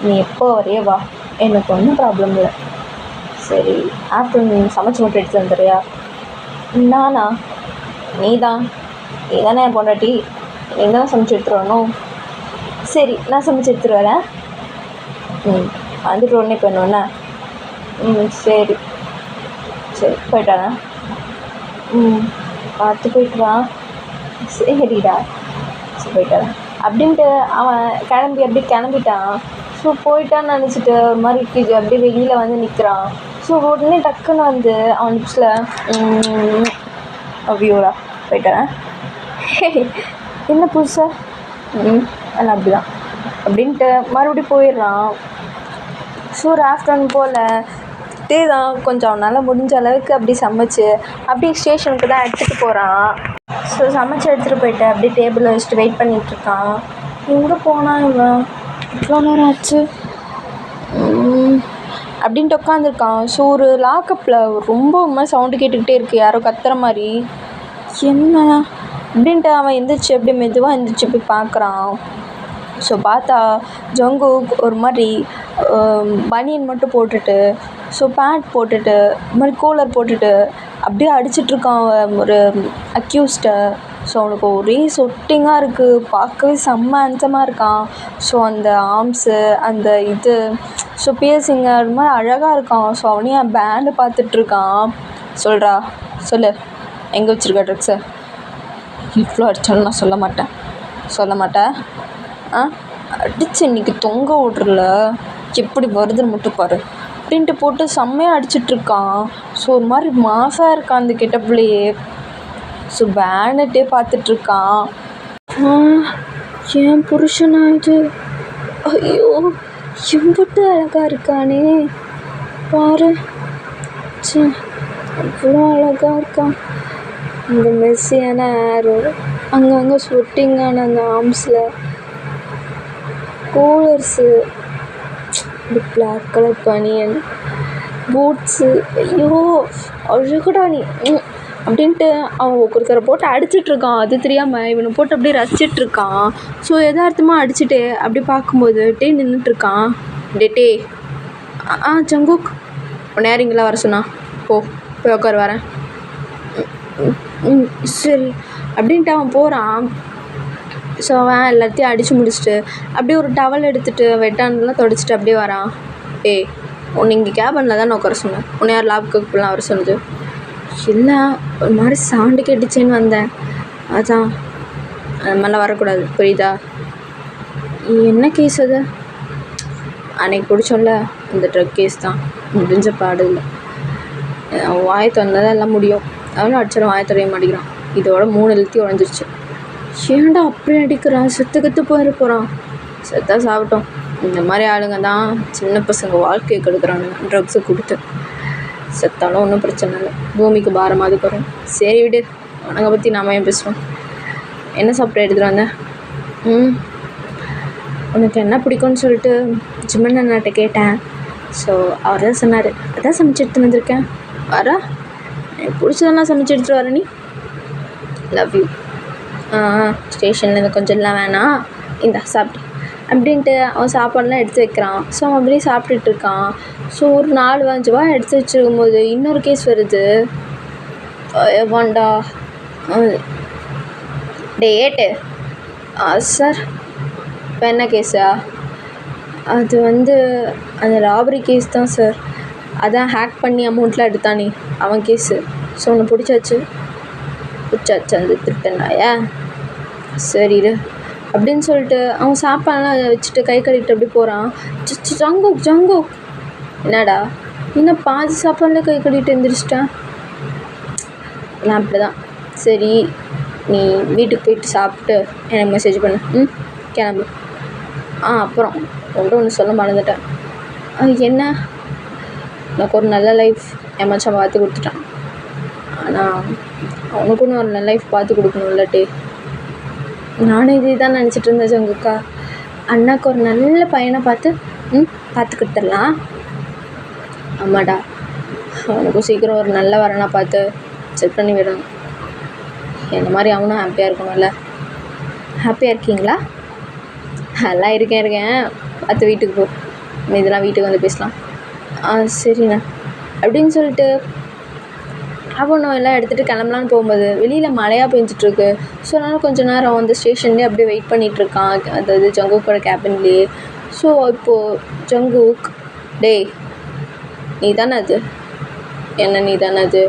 நீ எப்போ வரையே வா, எனக்கு ஒன்றும் ப்ராப்ளம் இல்லை. சரி, ஆஃப்டர்நூன் சமைச்சு மட்டும் எடுத்து வந்துடுறியா? நானா? நீ தானே என் பொண்டாட்டி, நீ தானே சமைச்சு எடுத்துகிட்டு வரணும். சரி, நான் சமைச்சு எடுத்துகிட்டு வரேன். வந்துட்டு உடனே பண்ணுவேண்ணா. சரி போயிட்டு வரேன். பார்த்து போயிட்டு வா. சரிடா, சரி போயிட்டு வரேன் அப்படின்ட்டு அவன் அப்படியே கிளம்பிட்டான். ஸோ போயிட்டான்னு நினச்சிட்டு ஒரு மாதிரி அப்படியே வெளியில் வந்து நிற்கிறான். ஸோ உடனே டக்குன்னு வந்து அவன் லிப்ஸில் அவ்வியோடா போயிட்டு வரேன். என்ன புதுசாக நான் அப்படி தான் அப்படின்ட்டு மறுபடியும் போயிடுறான். ஸோ ஒரு ஆஃப்டர்நூன் போல் தான் கொஞ்சம் அவனால் முடிஞ்ச அளவுக்கு அப்படி சமைச்சு அப்படியே ஸ்டேஷனுக்கு தான் எடுத்துகிட்டு போகிறான். ஸோ சமைச்சு எடுத்துகிட்டு போயிட்டு அப்படியே டேபிளில் வச்சுட்டு வெயிட் பண்ணிகிட்ருக்கான். எங்கே போனான் இவன்? இவ்வளோ நேரம் ஆச்சு அப்படின்ட்டு உட்காந்துருக்கான். ஸோ ஒரு லாக்கப்பில் ரொம்ப மாதிரி சவுண்டு கேட்டுக்கிட்டே இருக்குது, யாரோ கத்துற மாதிரி. என்ன அப்படின்ட்டு அவன் எந்திரிச்சு அப்படியே மெதுவாக எந்திரிச்சு போய் பார்க்குறான். ஸோ பார்த்தா ஜங்குக் ஒரு மாதிரி பனியன் மட்டும் போட்டுட்டு, ஸோ பேண்ட் போட்டுட்டு, ஒரு மாதிரி கூலர் போட்டுட்டு அப்படியே அடிச்சிட்ருக்கான் ஒரு அக்யூஸ்டை. ஸோ அவனுக்கு ஒரே சொட்டிங்காக இருக்குது, பார்க்கவே செம்ம ஹேண்ட்ஸமாக இருக்கான். ஸோ அந்த ஆர்ம்ஸு அந்த இது ஸோ பியர்சிங்க அது மாதிரி அழகாக இருக்கான். ஸோ அவனையும் பேண்டு பார்த்துட்ருக்கான். சொல்லு, எங்கே வச்சுருக்க ட்ரக்ஸை? இவ்வளோ அடித்தாலும் நான் சொல்ல மாட்டேன். அடிச்சு இன்றைக்கி தொங்க விட்றல, எப்படி வருதுன்னு மட்டும் பாரு அப்படின்ட்டு போட்டு செம்மையாக அடிச்சிட்ருக்கான். ஸோ ஒரு மாதிரி மாசாக இருக்கான் அந்த கெட்டப்லேயே. ஸோ பேண்டுட்டே பார்த்துட்ருக்கான். என் புருஷனா இது? ஐயோ, எம்பிட்டு அழகாக இருக்கானே பாரு. அவ்வளோ அழகாக இருக்கான். அந்த மெஸ்ஸியான ஹேரு, அங்கங்கே ஸ்வெட்டிங்கான அந்த ஆர்ம்ஸில் கூலர்ஸு, இந்த பிளாக் கலர் பனியன், பூட்ஸு. ஐயோ அழகுடா நீ அப்படின்ட்டு அவன் ஒருத்தரை போட்டு அடிச்சிட்ருக்கான். அது தெரியாமல் இவனை போட்டு அப்படியே ரசிச்சிட்ருக்கான். ஸோ எதார்த்தமாக அடிச்சுட்டு அப்படி பார்க்கும்போது நின்றுட்டுருக்கான். டே ஜங்குக், உன்னை யார் இங்கெல்லாம் வர சொன்னா? போய் உட்கார், வரேன். சரி அப்படின்ட்டு அவன் போகிறான். ஸோ அவன் எல்லாத்தையும் அடித்து முடிச்சுட்டு அப்படியே ஒரு டவல் எடுத்துகிட்டு வெட்டானெலாம் தொடச்சிட்டு அப்படியே வரான். உன்னை இங்கே கேபனில் தான் நான் உட்கார சொன்னேன், உன்னை யார் லாப்க்கு இப்படிலாம் வர சொன்னது? இல்லை, ஒரு மாதிரி சவுண்டு கேட்டுச்சேன்னு வந்தேன், அதான். அந்த மாதிரிலாம் வரக்கூடாது, புரியுதா? என்ன கேஸ் அது? அன்னைக்கு பிடிச்சோம்ல, இந்த ட்ரக் கேஸ் தான். முடிஞ்ச பாடு இல்லை. வாயை திறந்தாதான் எல்லாம் முடியும். அவனும் அடிச்சாலும் வாயை தெரிய மாட்டேங்கிறான். இதோட 3 எழுத்தி உடஞ்சிருச்சு. ஏன்டா அப்படி அடிக்கிறான்? செத்து போகிறான். செத்தா சாப்பிட்டோம். இந்த மாதிரி ஆளுங்க தான் சின்ன பசங்க வாழ்க்கையை கெடுக்கிறானுங்க ட்ரக்ஸை கொடுத்து. செத்தாலும் ஒன்றும் பிரச்சனை இல்லை, பூமிக்கு பாரமாக வரும். சரி விடு, அவனை பற்றி நாம ஏன் பேசுவோம். என்ன சாப்பிட்டு எடுத்துகிட்டு வந்தேன்? உனக்கு என்ன பிடிக்கும்னு சொல்லிட்டு ஜிம்மன் அண்ணாட்ட கேட்டேன். ஸோ அவர் தான் சொன்னார், அதான் சமைச்சு எடுத்துன்னு வந்திருக்கேன். வரா, எனக்கு பிடிச்சதெல்லாம் சமைச்சு எடுத்துகிட்டு வர. நீ லவ் யூ. ஸ்டேஷனில் கொஞ்சம் எல்லாம் வேணாம், இந்தா சாப்பிட்டு அப்படின்ட்டு அவன் சாப்பாடெலாம் எடுத்து வைக்கிறான். ஸோ அவன் அப்படியே சாப்பிட்டுட்ருக்கான். ஸோ ஒரு 4-5 ரூபா எடுத்து வச்சுருக்கும் போது இன்னொரு கேஸ் வருது. வேண்டா ஏட்டு சார், இப்போ என்ன கேஸா? அது வந்து அந்த ராபரி கேஸ் தான் சார். அதான் ஹேக் பண்ணி அமௌண்ட்லாம் எடுத்தானே அவன் கேஸு. ஸோ ஒன்று பிடிச்சாச்சு அந்த திருட்டனாயா? சரி அப்படின்னு சொல்லிட்டு அவன் சாப்பாடெல்லாம் வச்சுட்டு கை கழுவிட்டு அப்படி போகிறான். ஜங்குக் என்னடா இன்னும் பாதி சாப்பாடுல கை கழுவிட்டு எழுந்திரிச்சிட்டேன். நான் அப்படி தான். சரி, நீ வீட்டுக்கு போயிட்டு சாப்பிட்டு எனக்கு மெசேஜ் பண்ணு. கிளம்பு. அப்புறம் ஒன்று சொல்ல மறந்துட்டேன். என்ன? எனக்கு ஒரு நல்ல லைஃப் என் மச்சான் பார்த்து கொடுத்துட்டான். ஆனால் அவனுக்குன்னு ஒரு நல்ல லைஃப் பார்த்து கொடுக்கணும்லட்டே. நானும் இதே தான் நினச்சிட்டு இருந்தேன் ஜங்குக்கா. அண்ணாக்கு ஒரு நல்ல பையனை பார்த்து பார்த்து கொடுத்துடலாம். ஆமாடா, அவனுக்கும் சீக்கிரம் ஒரு நல்ல வரனா பார்த்து செட் பண்ணி விடணும். என்ன மாதிரி அவனும் ஹாப்பியாக இருக்கணும்ல. ஹாப்பியாக இருக்கீங்களா? நல்லா இருக்கேன். பார்த்து வீட்டுக்கு போ. இதெல்லாம் வீட்டுக்கு வந்து பேசலாம். சரிண்ணா அப்படின்னு சொல்லிட்டு அவனும் எல்லாம் எடுத்துகிட்டு கிளம்பலான்னு போகும்போது வெளியில் மழையாக பெஞ்சிட்ருக்கு. ஸோ அதனால் கொஞ்சம் நேரம் அந்த ஸ்டேஷன்லேயே அப்படியே வெயிட் பண்ணிகிட்ருக்கான், அதாவது ஜங்குக்கோட கேபின்லேயே. ஸோ இப்போது ஜங்குக், டேய் நீ தானே அது? என்ன நீ தானே அது?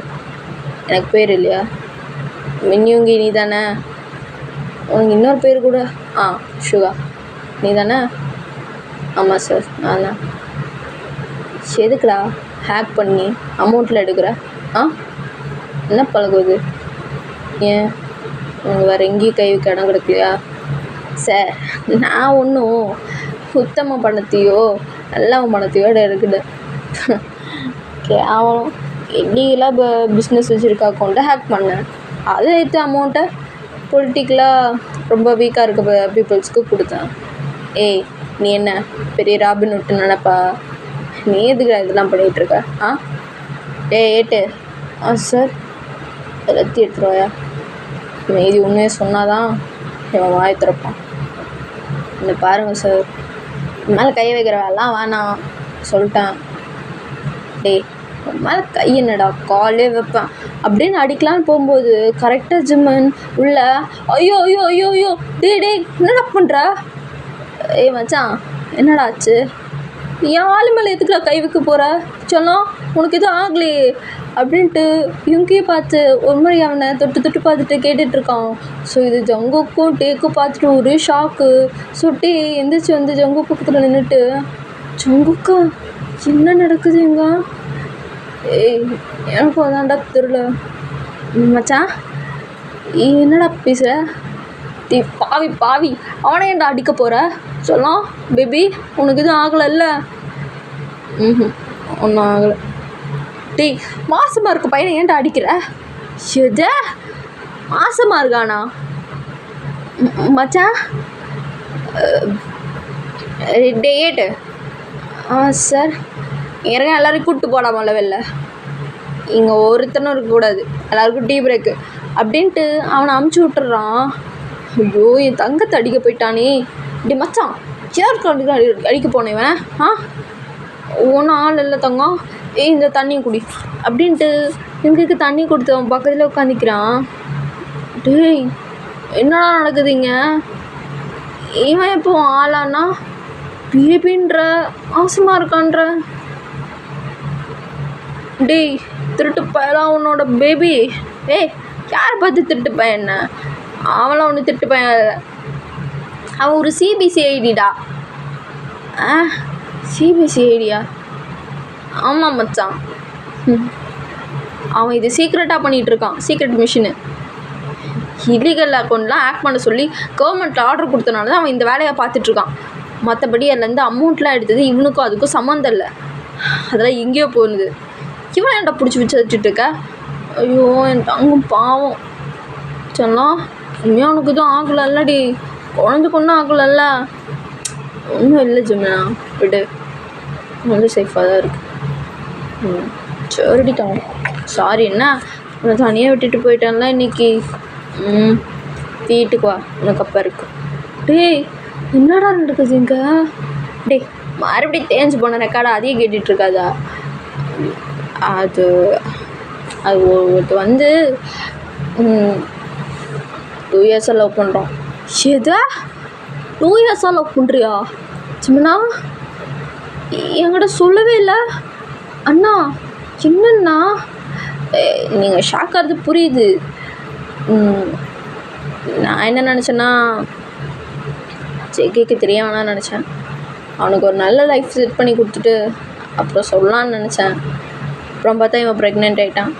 எனக்கு பேர் இல்லையா? மின்யூங்கி நீ தானே? உனக்கு இன்னொரு பேர் கூட? ஷுகா நீ தானே? ஆமாம் சார் நான் தான். எதுக்குடா ஹேக் பண்ணி அமௌண்ட்டில் எடுக்கிற? என்ன பழகுது? ஏன் உனக்கு வேறு எங்கேயும் கை வைக்க இடம் கிடைக்கலையா? சார் நான் ஒன்றும் உத்தம பணத்தையோ நல்ல பணத்தையோ இருக்குது. கேவலம் இல்லீகலாக பிஸ்னஸ் வச்சுருக்க அக்கௌண்ட்டை ஹேக் பண்ணேன். அதை எடுத்து அமௌண்ட்டை பொலிட்டிக்கலாக ரொம்ப வீக்காக இருக்க பீப்புள்ஸ்க்கு கொடுத்தேன். ஏய் நீ என்ன பெரிய ராபின் விட்டு நினப்பா? நீ எதுக்கு இதெல்லாம் பண்ணிகிட்ருக்க? ஏட்டு சார் எல்லாத்தையும் எடுத்துருவாயா? மீதி உண்மையை சொன்னாதான் இவன் வாயை திறப்பான். என்ன பாருங்கள் சார், மேலே கையை வைக்கிற வேலைலாம் வேணாம் சொல்லிட்டேன். டேய் மேலே கை என்னடா காலே வைப்பேன் அப்படின்னு அடிக்கலான்னு போகும்போது கரெக்டாக ஜிம்மன் உள்ள ஐயோ ஐயோ ஐயோ ஐயோ டே என்னடா பண்ணுற? ஏய் மச்சான் என்னடா ஆச்சு? என் ஆளு மேலே எதுக்குலாம் கை வைக்க போகிற? சொன்னோம் உனக்கு எதுவும் ஆகலையே அப்படின்ட்டு இவங்கேயும் பார்த்து ஒரு மாதிரி அவனை தொட்டு பார்த்துட்டு கேட்டுட்ருக்கான். ஸோ இது ஜங்குக்கும் டேக்கும் பார்த்துட்டு ஒரு ஷாக்கு. ஸோ டே எந்திரிச்சு வந்து ஜங்கு பக்கத்தில் நின்றுட்டு, ஜங்குக்கா என்ன நடக்குது இங்க? ஏய் எனக்கும் அதான்டா தெரியல. மச்சான் என்னடா பேசுகிற? டே பாவி அவனை ஏன்டா அடிக்க போகிற? சொல்லலாம் பேபி உனக்கு எதுவும் ஆகலைல்ல? ஒன்றும் ஆகலை. டேய் மாசமாக இருக்க பையனை ஏன்டா அடிக்கிற? எது மாசமாக இருக்கானா? மச்சான் டேட்டு சார் இறங்க எல்லோரும் கூப்பிட்டு போடாமல்ல வெளில, இங்கே ஒருத்தனும் இருக்கக்கூடாது, எல்லாருக்கும் டீ பிரேக்கு அப்படின்ட்டு அவனை அமுச்சு விட்டுறான். ஐயோ என் தங்கத்தை அடிக்க போயிட்டானே. இப்படி மச்சான் யாருக்கு அடிக்க போனேன்? ஒன்றும் ஆள் இல்லை தங்கம், இந்த தண்ணியை குடி அப்படின்ட்டு எங்களுக்கு தண்ணி கொடுத்தவன் பக்கத்தில் உட்காந்துக்கிறான். டேய் என்னடா நடக்குதுங்க? இவன் எப்போ ஆளானா பேபின்ற ஆசமாக இருக்கான்ற? டேய் திருட்டு பையலாம் உன்னோட பேபி. ஏய் யாரை பார்த்து திருட்டு பையன்? என்ன அவளாம் ஒன்று திருட்டு பையன், அவன் ஒரு சிபிசி ஐடிடா. CBC idea? ஆமாம் மச்சான், அவன் இது சீக்ரெட்டாக பண்ணிகிட்ருக்கான். சீக்ரெட் மிஷினு இல்லீகல் அக்கௌண்ட்லாம் ஆக்ட் பண்ண சொல்லி கவர்மெண்ட்டில் ஆர்டர் கொடுத்தனால தான் அவன் இந்த வேலையை பார்த்துட்ருக்கான். மற்றபடி அதுலேருந்து அமௌண்ட்லாம் எடுத்தது இவனுக்கும் அதுக்கும் சம்மந்தம் இல்லை. அதெல்லாம் எங்கேயோ போகுது. இவன் ஏன்டா பிடிச்சி வச்சுட்ருக்க? ஐயோ என் தங்கம் பாவம். சொன்னால் இனிமேல் அவனுக்கு எதுவும் ஆகலைல்லடி, குழந்தைக்கு ஒன்றும் ஆகலைல்ல? ஒன்றும் இல்லை ஜிம்னா, விடு, வந்து சேஃபாக தான் இருக்கு. சரிடிட்டான். சாரி என்ன உன்னை தனியாக விட்டுட்டு போயிட்டான்ல இன்னைக்கு. வீட்டுக்கு வா, உனக்கு அப்போ இருக்கு. டேய் என்னடா நடக்குது இங்கே? டேய் மறுபடியும் தேஞ்சு போன ரெக்கார்டா அதையும் கேட்டுட்ருக்காதா? அது அது ஒரு வந்து 2 இயர்ஸாக லவ் பண்ணுறோம். எதா 2 இயர்ஸாக லவ் பண்ணுறியா? சிம்னா என்கிட்ட சொல்லவே இல்லை. அண்ணா என்னண்ணா நீங்கள் ஷாக் ஆகிறது புரியுது. நான் என்ன நினச்சேன்னா ஜேகேக்கு தெரிய வேணான்னு நினச்சேன். அவனுக்கு ஒரு நல்ல லைஃப் செட் பண்ணி கொடுத்துட்டு அப்புறம் சொல்லலான்னு நினச்சேன். அப்புறம் பார்த்தா இவன் ப்ரெக்னென்ட் ஆகிட்டான்.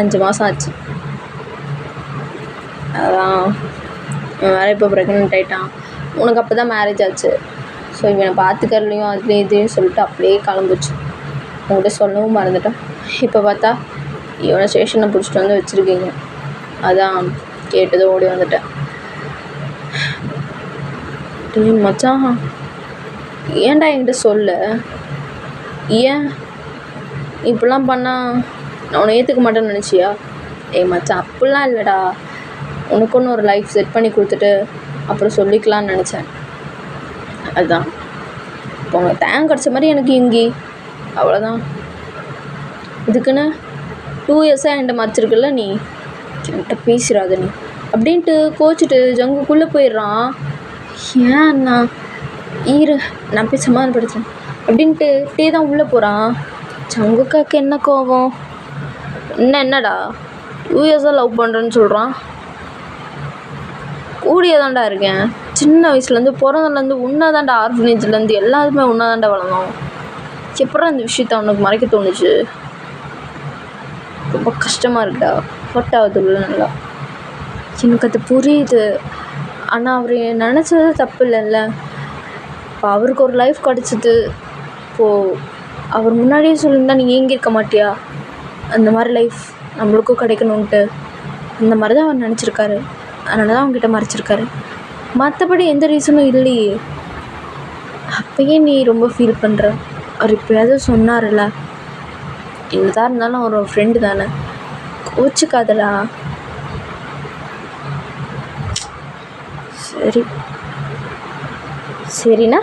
5 மாதம் ஆச்சு. அதான் இவன் வேறு இப்போ ப்ரெக்னென்ட் ஆகிட்டான். உனக்கு அப்போ தான் மேரேஜ் ஆச்சு. ஸோ இவனை பார்த்துக்கறலையும் அதுலேயும் இதுன்னு சொல்லிட்டு அப்படியே கிளம்பிச்சு. உங்கள்கிட்ட சொல்லவும் மறந்துட்டேன். இப்போ பார்த்தா இவனை ஸ்டேஷனை பிடிச்சிட்டு வந்து வச்சுருக்கீங்க. அதான் கேட்டதும் ஓடி வந்துட்டேன். மச்சான் ஏன்டா என்கிட்ட சொல்ல? ஏன் இப்படிலாம் பண்ணால் நான் உன்னை ஏற்றுக்க மாட்டேன்னு நினச்சியா? ஏய் மச்சான், அப்படிலாம் இல்லைடா. உனக்குன்னு ஒரு லைஃப் செட் பண்ணி கொடுத்துட்டு அப்புறம் சொல்லிக்கலான்னு நினச்சேன். அதுதான் இப்போ உனக்கு டைம் கிடச்ச மாதிரி எனக்கு இங்கி அவ்வளோதான். இதுக்குன்னு 2 இயர்ஸாக என்கிட்ட மறைச்சிருக்குல்ல நீ, என்கிட்ட பேசிடாத நீ அப்படின்ட்டு கோச்சிட்டு ஜங்குக்குள்ளே போயிடுறான். ஏன் அண்ணா ஈரு நான் போய் சமாதானப்படுத்துறேன் அப்படின்ட்டு டே தான் உள்ளே போகிறான். ஜங்குக்காக்கு என்ன கோவம்? என்னடா 2 இயர்ஸாக லவ் பண்ணுறேன்னு சொல்கிறான். கூடியே தான்டா இருக்கேன். சின்ன வயசுலேருந்து பிறந்ததுலேருந்து ஒன்றா தான்டா, ஆர்ஃபனேஜ்லேருந்து எல்லாருமே ஒன்றா தான்டா வளர்ந்தோம். எப்பறம் அந்த விஷயத்த அவனுக்கு மறைக்க தோணுச்சு? ரொம்ப கஷ்டமாக இருக்குடா. ஹர்ட் ஆகுது உள்ள நல்லா. எனக்கு அது புரியுது. ஆனால் அவர் நினச்சது தப்பு இல்லைல்ல. இப்போ அவருக்கு ஒரு லைஃப் கிடச்சிது. இப்போது அவர் முன்னாடியே சொல்லியிருந்தா நீ ஏங்கியிருக்க மாட்டியா? அந்த மாதிரி லைஃப் நம்மளுக்கும் கிடைக்கணுன்ட்டு அந்த மாதிரி தான் அவர் நினச்சிருக்காரு. அதனால தான் அவங்ககிட்ட மறைச்சிருக்காரு. மற்றபடி எந்த ரீசனும் இல்லையே. அப்பயே நீ ரொம்ப ஃபீல் பண்ணுற. அவர் இப்போயாவது சொன்னார்ல, என்னதான் இருந்தாலும் அவர் ஒரு ஃப்ரெண்டு தானே, கோச்சிக்காதடா. சரி சரிண்ணா,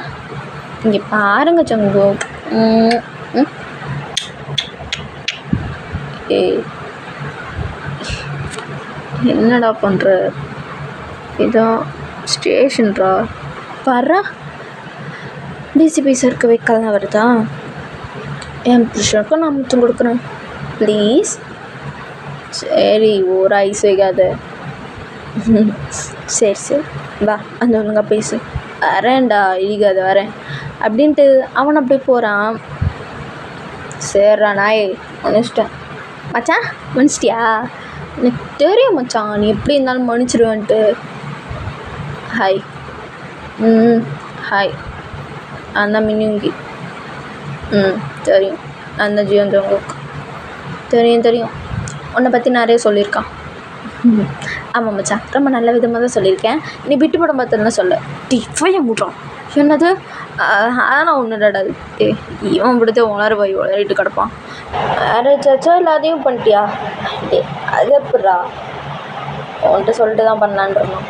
இங்கே பாருங்க சங்கு. ஏய் என்னடா பண்ணுற? இதான் ஸ்டேஷன்ரா. பாரா டிசிபி சருக்கு வைக்கலாம் வருதா? என் புருஷனுக்கும் நான் முத்தம் கொடுக்குறேன் ப்ளீஸ். சரி ஒரு ஐஸ் வைக்காத. சரி சரி வா, அந்த ஒழுங்கா பேசு. வரேன்டா, இழிக்காத வரேன் அப்படின்ட்டு அவன் அப்படியே போகிறான். சரிடா நாயே மன்னிச்சிட்டேன். மச்சான் மன்னிச்சிட்டியா? எனக்கு தெரியும் மச்சான், நீ எப்படி இருந்தாலும் மன்னிச்சிடுவேன்ட்டு. ஹாய். ஹாய், நான் தான் மின்னுங்கி. தெரியும், நான் தான் ஜீவன் உங்களுக்கு தெரியும். உன்னை பற்றி நிறைய சொல்லியிருக்கான். ஆமாம் மச்சான், ரொம்ப நல்ல விதமாக தான் சொல்லியிருக்கேன். நீ விட்டு படம் பார்த்ததுலாம் சொல்ல. டிஃபையை மூட்டுறான். என்னது? ஆனால் ஒன்றுடாடா. இவன் விடுத்து உளறிட்டு கிடப்பான். சச்சா எல்லாத்தையும் பண்ணிட்டியா? அது எப்பட்றா? உன்கிட்ட சொல்லிட்டு தான் பண்ணலான்றணும்.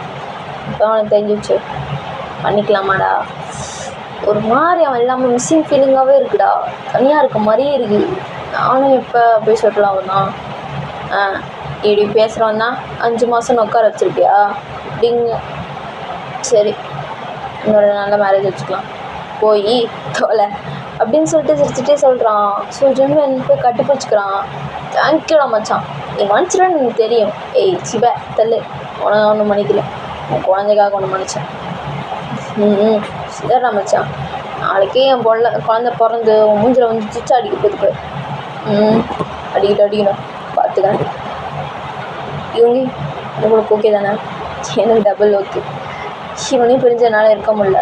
இப்போ அவனுக்கு தெரிஞ்சிச்சு. பண்ணிக்கலாமாடா? ஒரு மாதிரி அவன் எல்லாமே மிஸ்ஸிங் ஃபீலிங்காகவே இருக்குடா. தனியாக இருக்க மாதிரியே இருக்குது. நானும் எப்போ போய் சொல்லலாம் தான். இப்படி பேசுகிறவன் தான் 5 மாதம் உட்கார வச்சுருக்கியா அப்படிங்க. சரி, இன்னொரு நல்ல மேரேஜ் வச்சுக்கலாம், போய் தோலை அப்படின்னு சொல்லிட்டு சிரிச்சுட்டே சொல்கிறான். ஸோ ஜென்ம போய் கட்டி பிடிச்சிக்கிறான். தேங்க்யூடா மச்சான், நீ மன்னிச்சிடான்னு எனக்கு தெரியும். ஏய் சிபா தள்ளு, உனக்கு ஒன்றும் மன்னிக்கல, உன் குழந்தைக்காக ஒன்று மன்னிச்சேன். சரிடா மச்சான், நாளைக்கே என் குழந்த பிறந்து உன் மூஞ்சில் வந்து சிச்சா அடிக்க போதுக்கு. அடிக்கணும் பார்த்துக்கிறேன். இவங்க உங்களுக்கு ஓகே தானே? எனக்கு டபுள் ஓகே. இவனையும் பிரிஞ்சதுனால இருக்க முடியல,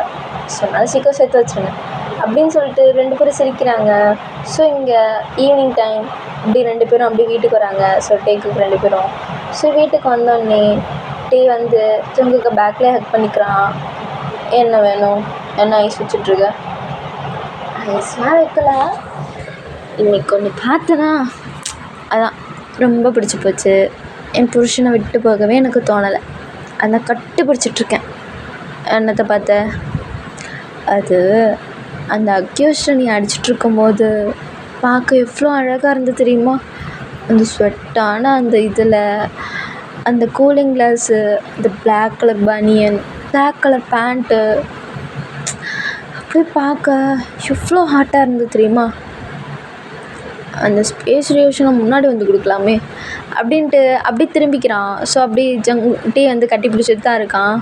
சொன்னாலும் சீக்கிரம் சேர்த்து வச்சுருங்க அப்படின்னு சொல்லிட்டு 2 பேரும் சிரிக்கிறாங்க. ஸோ இங்கே ஈவினிங் டைம் இப்படி 2 பேரும் அப்படி வீட்டுக்கு வராங்க. ஸோ டேக்கு 2 பேரும். ஸோ வீட்டுக்கு வந்தோடனே டே வந்து ஜங்குக்கு பேக்கில் ஹெல்ப் பண்ணிக்கிறான். என்ன வேணும்? என்ன ஐஸ் வச்சுட்ருக்க? ஐஸ்லாம் வைக்கல, இன்னைக்கு ஒன்று பார்த்தனா அதான் ரொம்ப பிடிச்சி போச்சு. என் புருஷனை விட்டு போகவே எனக்கு தோணலை, அதான் கட்டி பிடிச்சிட்ருக்கேன். என்னத்தை பார்த்த? அது அந்த அக்யூஸ்டை நீ அடிச்சிட்ருக்கும்போது பார்க்க எவ்வளோ அழகாக இருந்து தெரியுமா? அந்த ஸ்வெட்டான அந்த இதில் அந்த கூலிங் கிளாஸு, அந்த பிளாக் கலர் பனியன், பிளாக் கலர் பேண்ட்டு, அப்படியே பார்க்க எவ்வளோ ஹாட்டாக இருந்து தெரியுமா? அந்த ஸ்பேஸ் ரியோஷனை முன்னாடி வந்து கொடுக்கலாமே அப்படின்ட்டு அப்படி திரும்பிக்கிறான். ஸோ அப்படி டீ வந்து கட்டி பிடிச்சிட்டு தான் இருக்கான்.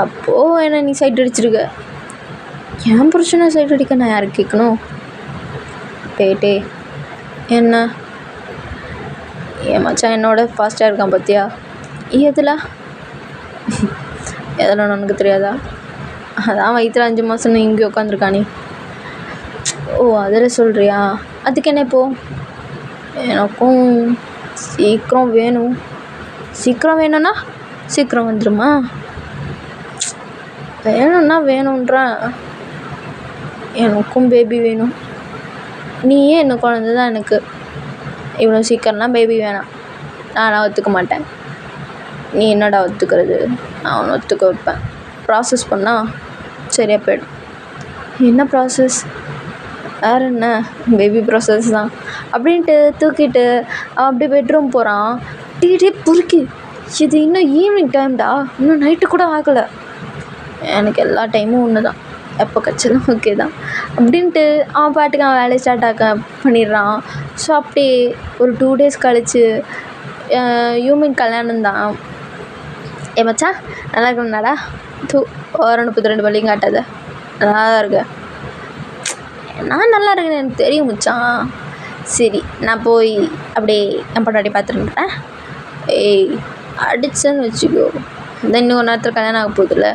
அப்போது என்ன நீ சைட் அடிச்சிருக்க? என் புருஷனை சைட் அடிக்க நான் யாருக்கு கேட்கணும்? டே என்ன என் மச்சான் என்னோட ஃபாஸ்ட்டாக இருக்கான் பார்த்தியா? எதில் உனக்கு தெரியாதா? அதான் வயிற்றுல 5 மாதம் இங்கே உட்காந்துருக்கானே. ஓ அதில் சொல்கிறியா? அதுக்கு என்ன இப்போது? எனக்கும் சீக்கிரம் வேணும். சீக்கிரம் வேணும்னா சீக்கிரம் வந்துடுமா? வேணும்னா வேணுன்றேன். எனக்கும் பேபி வேணும். நீயே என்ன குழந்த தான் எனக்கு, இவ்வளோ சீக்கிரம்லாம் பேபி வேணாம், நான்லாம் ஒத்துக்க மாட்டேன். நீ என்னடா ஒத்துக்கிறது, நான் ஒன்று ஒத்துக்க வைப்பேன். ப்ராசஸ் பண்ணால் சரியாக போயிடும். என்ன ப்ராசஸ்? வேறு என்ன, பேபி ப்ராசஸ் தான் அப்படின்ட்டு தூக்கிட்டு அவன் அப்படியே பெட்ரூம் போகிறான். டீ பொறுக்கி, இது இன்னும் ஈவினிங் டைம்டா, இன்னும் நைட்டு கூட ஆகலை. எனக்கு எல்லா டைமும் ஒன்று தான், எப்போ கிடச்சதும் ஓகே தான் அப்படின்ட்டு அவன் பாட்டுக்கு அவன் வேலையை ஸ்டார்ட் பண்ணிடுறான். ஸோ அப்படியே ஒரு 2 days கழிச்சு யூமின் கல்யாணம் தான். மச்சான் நல்லா இருக்கணும்னாடா, 32 பள்ளியும் காட்டாத, நல்லா தான் இருக்க. நான் நல்லா இருக்கேன்னு எனக்கு தெரியும் மச்சான். சரி நான் போய் அப்படியே என் பொண்டாட்டி பார்த்துருந்தேன். ஏய் அடிச்சேன்னு வச்சுக்கோ, இந்த இன்னும் ஒரு நேரத்தில் கல்யாணம் ஆக போகுதுல்ல,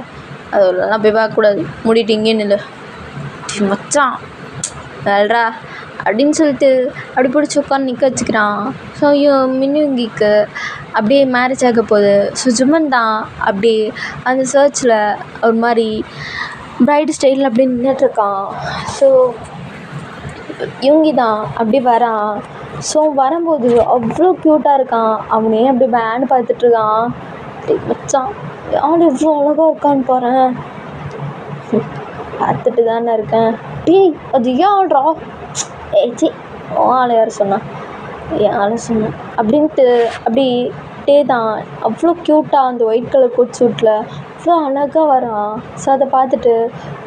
அதெல்லாம் போய் பார்க்கக்கூடாது, மூடிட்டு இங்கே நில்லு. மச்சான் வேல்ரா அப்படின்னு சொல்லிட்டு அப்படி பிடிச்சி உட்காந்து நிற்க வச்சுக்கிறான். ஸோ மின்னுங்கிக்கு அப்படியே மேரேஜ் ஆக போகுது. ஸோ ஜுமன் தான் அப்படியே அந்த சர்ச்சில் ஒரு மாதிரி ப்ரைடு ஸ்டைலில் அப்படியே நின்றுட்டுருக்கான். ஸோ இவங்கி தான் அப்படி வரான். ஸோ வரும்போது அவ்வளோ க்யூட்டாக இருக்கான். அவனே அப்படி பேன்னு பார்த்துட்ருக்கான். மச்சான் ஆள் எவ்வளோ அழகாக இருக்கான்னு பாரேன். பார்த்துட்டு தானே இருக்கேன். அது ஏன் ஆடுறா? ஏச்சி ஆளை யார் சொன்னா, ஏன் ஆளை சொன்னேன் அப்படின்ட்டு அப்படி தான் அவ்வளோ க்யூட்டாக அந்த ஒயிட் கலர் கோட் சூட்டில் அவ்வளோ அழகாக வரான். ஸோ அதை பார்த்துட்டு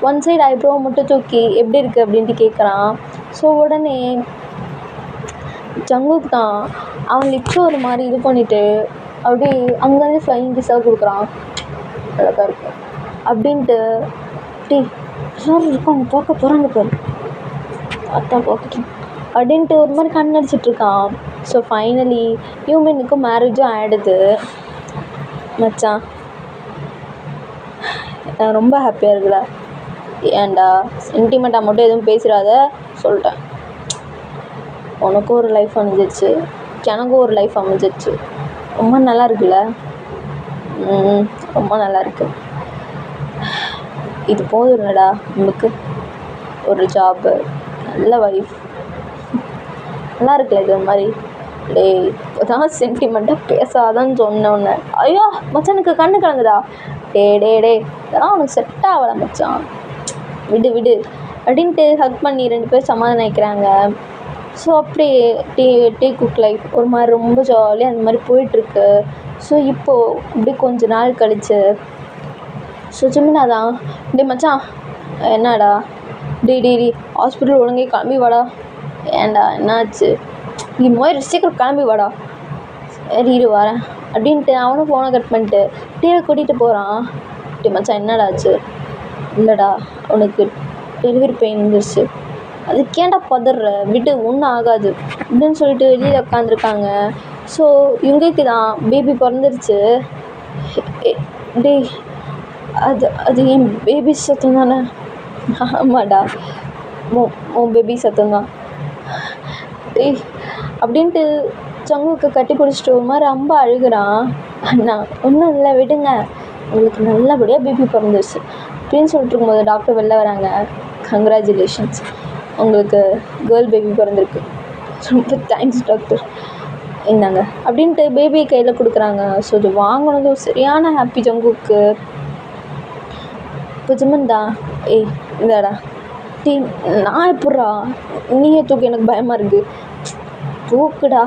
ஒன் சைடு ஐப்ரோவை மட்டும் தூக்கி எப்படி இருக்குது அப்படின்ட்டு கேட்குறான். ஸோ உடனே ஜங்குக் தான் அவன் லிப்ஸை ஒரு மாதிரி இது பண்ணிவிட்டு அப்படி அங்கேருந்து ஃப்ளைங் கிஸ்ஸாக கொடுக்குறான். அழகாக இருக்கும் அப்படின்ட்டு எல்லாரும் இருக்காங்க, பார்க்க போகிறாங்க பாரு, அதான் பார்க்கட்டும் அப்படின்ட்டு ஒரு மாதிரி கண்ணடிச்சிட்ருக்கான். ஸோ ஃபைனலி யூமினுக்கும் மேரேஜும் ஆகிடுது. மச்சான் நான் ரொம்ப ஹாப்பியாக இருக்குடா. ஏன்டா சென்டிமெண்ட்டாக மட்டும் எதுவும் பேசிடாத சொல்லிட்டேன். உனக்கும் ஒரு லைஃப் அமைஞ்சிருச்சு, எனக்கும் ஒரு லைஃப் அமைஞ்சிருச்சு. ரொம்ப நல்லா இருக்குல்ல? ரொம்ப நல்லா இருக்கு. இது போதும் இல்லைடா நமக்கு, ஒரு ஜாப்பு, நல்ல வைஃப், நல்லா இருக்குல்ல இது மாதிரி. டேய் இப்போதான் சென்டிமெண்ட்டாக பேசாதான்னு சொன்னோன்னே ஐயோ மச்சானுக்கு கண்ணு கலங்குதா? டே இதெல்லாம் உனக்கு செட் ஆகலை மச்சான், விடு அப்படின்ட்டு ஹக் பண்ணி 2 பேர் சமாதானம் ஆகிக்கிறாங்க. ஸோ அப்படியே டே குக் லைஃப் ஒரு மாதிரி ரொம்ப ஜாலியாக அந்த மாதிரி போயிட்டுருக்கு. ஸோ இப்போது இப்படி கொஞ்ச நாள் கழிச்சு ஸோ ஜிமினா தான், டே மச்சான் என்னடா, டே ஹாஸ்பிட்டல் ஒழுங்கே கிளம்பி வாடா. ஏன்டா என்னாச்சு? நீ முதல்ல சீக்கிரம் கிளம்பி வாடா. சரி இரு வரேன் அப்படின்ட்டு அவனும் ஃபோனை கட் பண்ணிட்டு டேவை கூட்டிகிட்டு போகிறான். டே மச்சான் என்னடா ஆச்சு? இல்லைடா அவனுக்கு டெலிவரி பெயின் வந்துருச்சு. அதுக்கேண்டா பதற, விட்டு ஒன்றும் ஆகாது அப்படின்னு சொல்லிட்டு வெளியில் உட்காந்துருக்காங்க. ஸோ இவங்களுக்கு தான் பேபி பிறந்துருச்சு. டே அது என் பேபி சத்தம் தானே? ஆமாடா உன் பேபி சத்தம் தான். டேய் அப்படின்ட்டு ஜங்குக்கு கட்டி பிடிச்சிட்டு ஒரு மாதிரி ரொம்ப அழுகிறான். அண்ணா ஒன்றும் இல்லை விடுங்க, உங்களுக்கு நல்லபடியாக பேபி பிறந்துருச்சு அப்படின்னு சொல்லிட்டு இருக்கும்போது டாக்டர் வெளில வராங்க. கங்க்ராச்சுலேஷன்ஸ், உங்களுக்கு கேர்ள் பேபி பிறந்திருக்கு, ரொம்ப தேங்க்ஸ் டாக்டர், இந்தாங்க அப்படின்ட்டு பேபியை கையில் கொடுக்குறாங்க. ஸோ இது வாங்கினதும் சரியான ஹாப்பி ஜங்குக்கு. இப்போ ஜிமன் தான் இந்தாடா. நான் எப்பட்றா, நீயே தூக்கு, எனக்கு பயமாக இருக்குது, தூக்குடா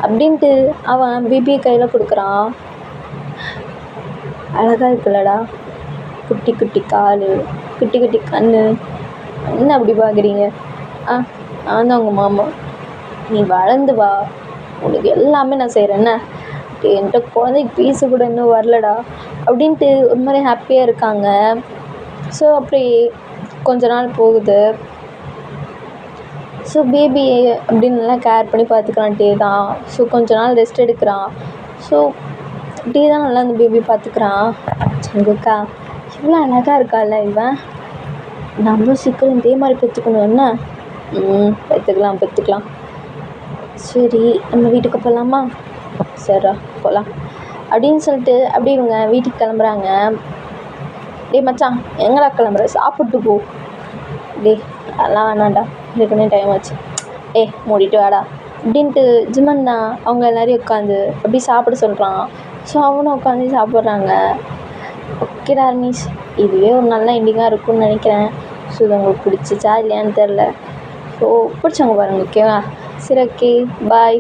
அப்படின்ட்டு அவன் பேபியை கையில் கொடுக்குறான். அழகாக இருக்குல்லடா, குட்டி கால், குட்டி கண், என்ன அப்படி பார்க்குறீங்க? நான் தான் உங்கள் மாமா, நீ வளர்ந்து வா, உனக்கு எல்லாமே நான் செய்கிறேன். என்ன என்கிட்ட குழந்தைக்கு பீஸு கூட இன்னும் வரலடா அப்படின்ட்டு ஒரு மாதிரி ஹாப்பியாக இருக்காங்க. ஸோ அப்படி கொஞ்ச நாள் போகுது. ஸோ பேபி அப்படின்னு நல்லா கேர் பண்ணி பார்த்துக்கிறான் தான். ஸோ கொஞ்ச நாள் ரெஸ்ட் எடுக்கிறான். ஸோ தான் நல்லா அந்த பேபி பார்த்துக்கிறான். சங்குக்கா இவ்வளோ அழகாக இருக்கால இவன், நம்மளும் சீக்கிரம் இதே மாதிரி பெற்றுக்கணும். என்ன பெற்றுக்கலாம். சரி நம்ம வீட்டுக்கு போகலாமா? சரிடா போகலாம் அப்படின்னு சொல்லிட்டு அப்படி இவங்க வீட்டுக்கு கிளம்புறாங்க. டே மச்சான் எங்கடா கிளம்புற? சாப்பிட்டு போ. டே அதெல்லாம் வேணாண்டா, இதுக்குன்னே டைம் ஆச்சு. மூடிட்டு வாடா அப்படின்ட்டு ஜிமன் தான் அவங்க எல்லாரையும் உட்காந்து அப்படி சாப்பிட சொல்கிறான். ஸோ அவனும் உட்காந்து சாப்பிட்றாங்க. ஓகேடா அர்னீஷ், இதுவே ஒரு நல்ல எண்டிங்காக இருக்கும்னு நினைக்கிறேன். ஸோ இது உங்களுக்கு பிடிச்சிச்சா இல்லையான்னு தெரில. ஸோ பிடிச்சவங்க பாருங்கள், ஓகேவா? சரி, ஓகே, பாய்.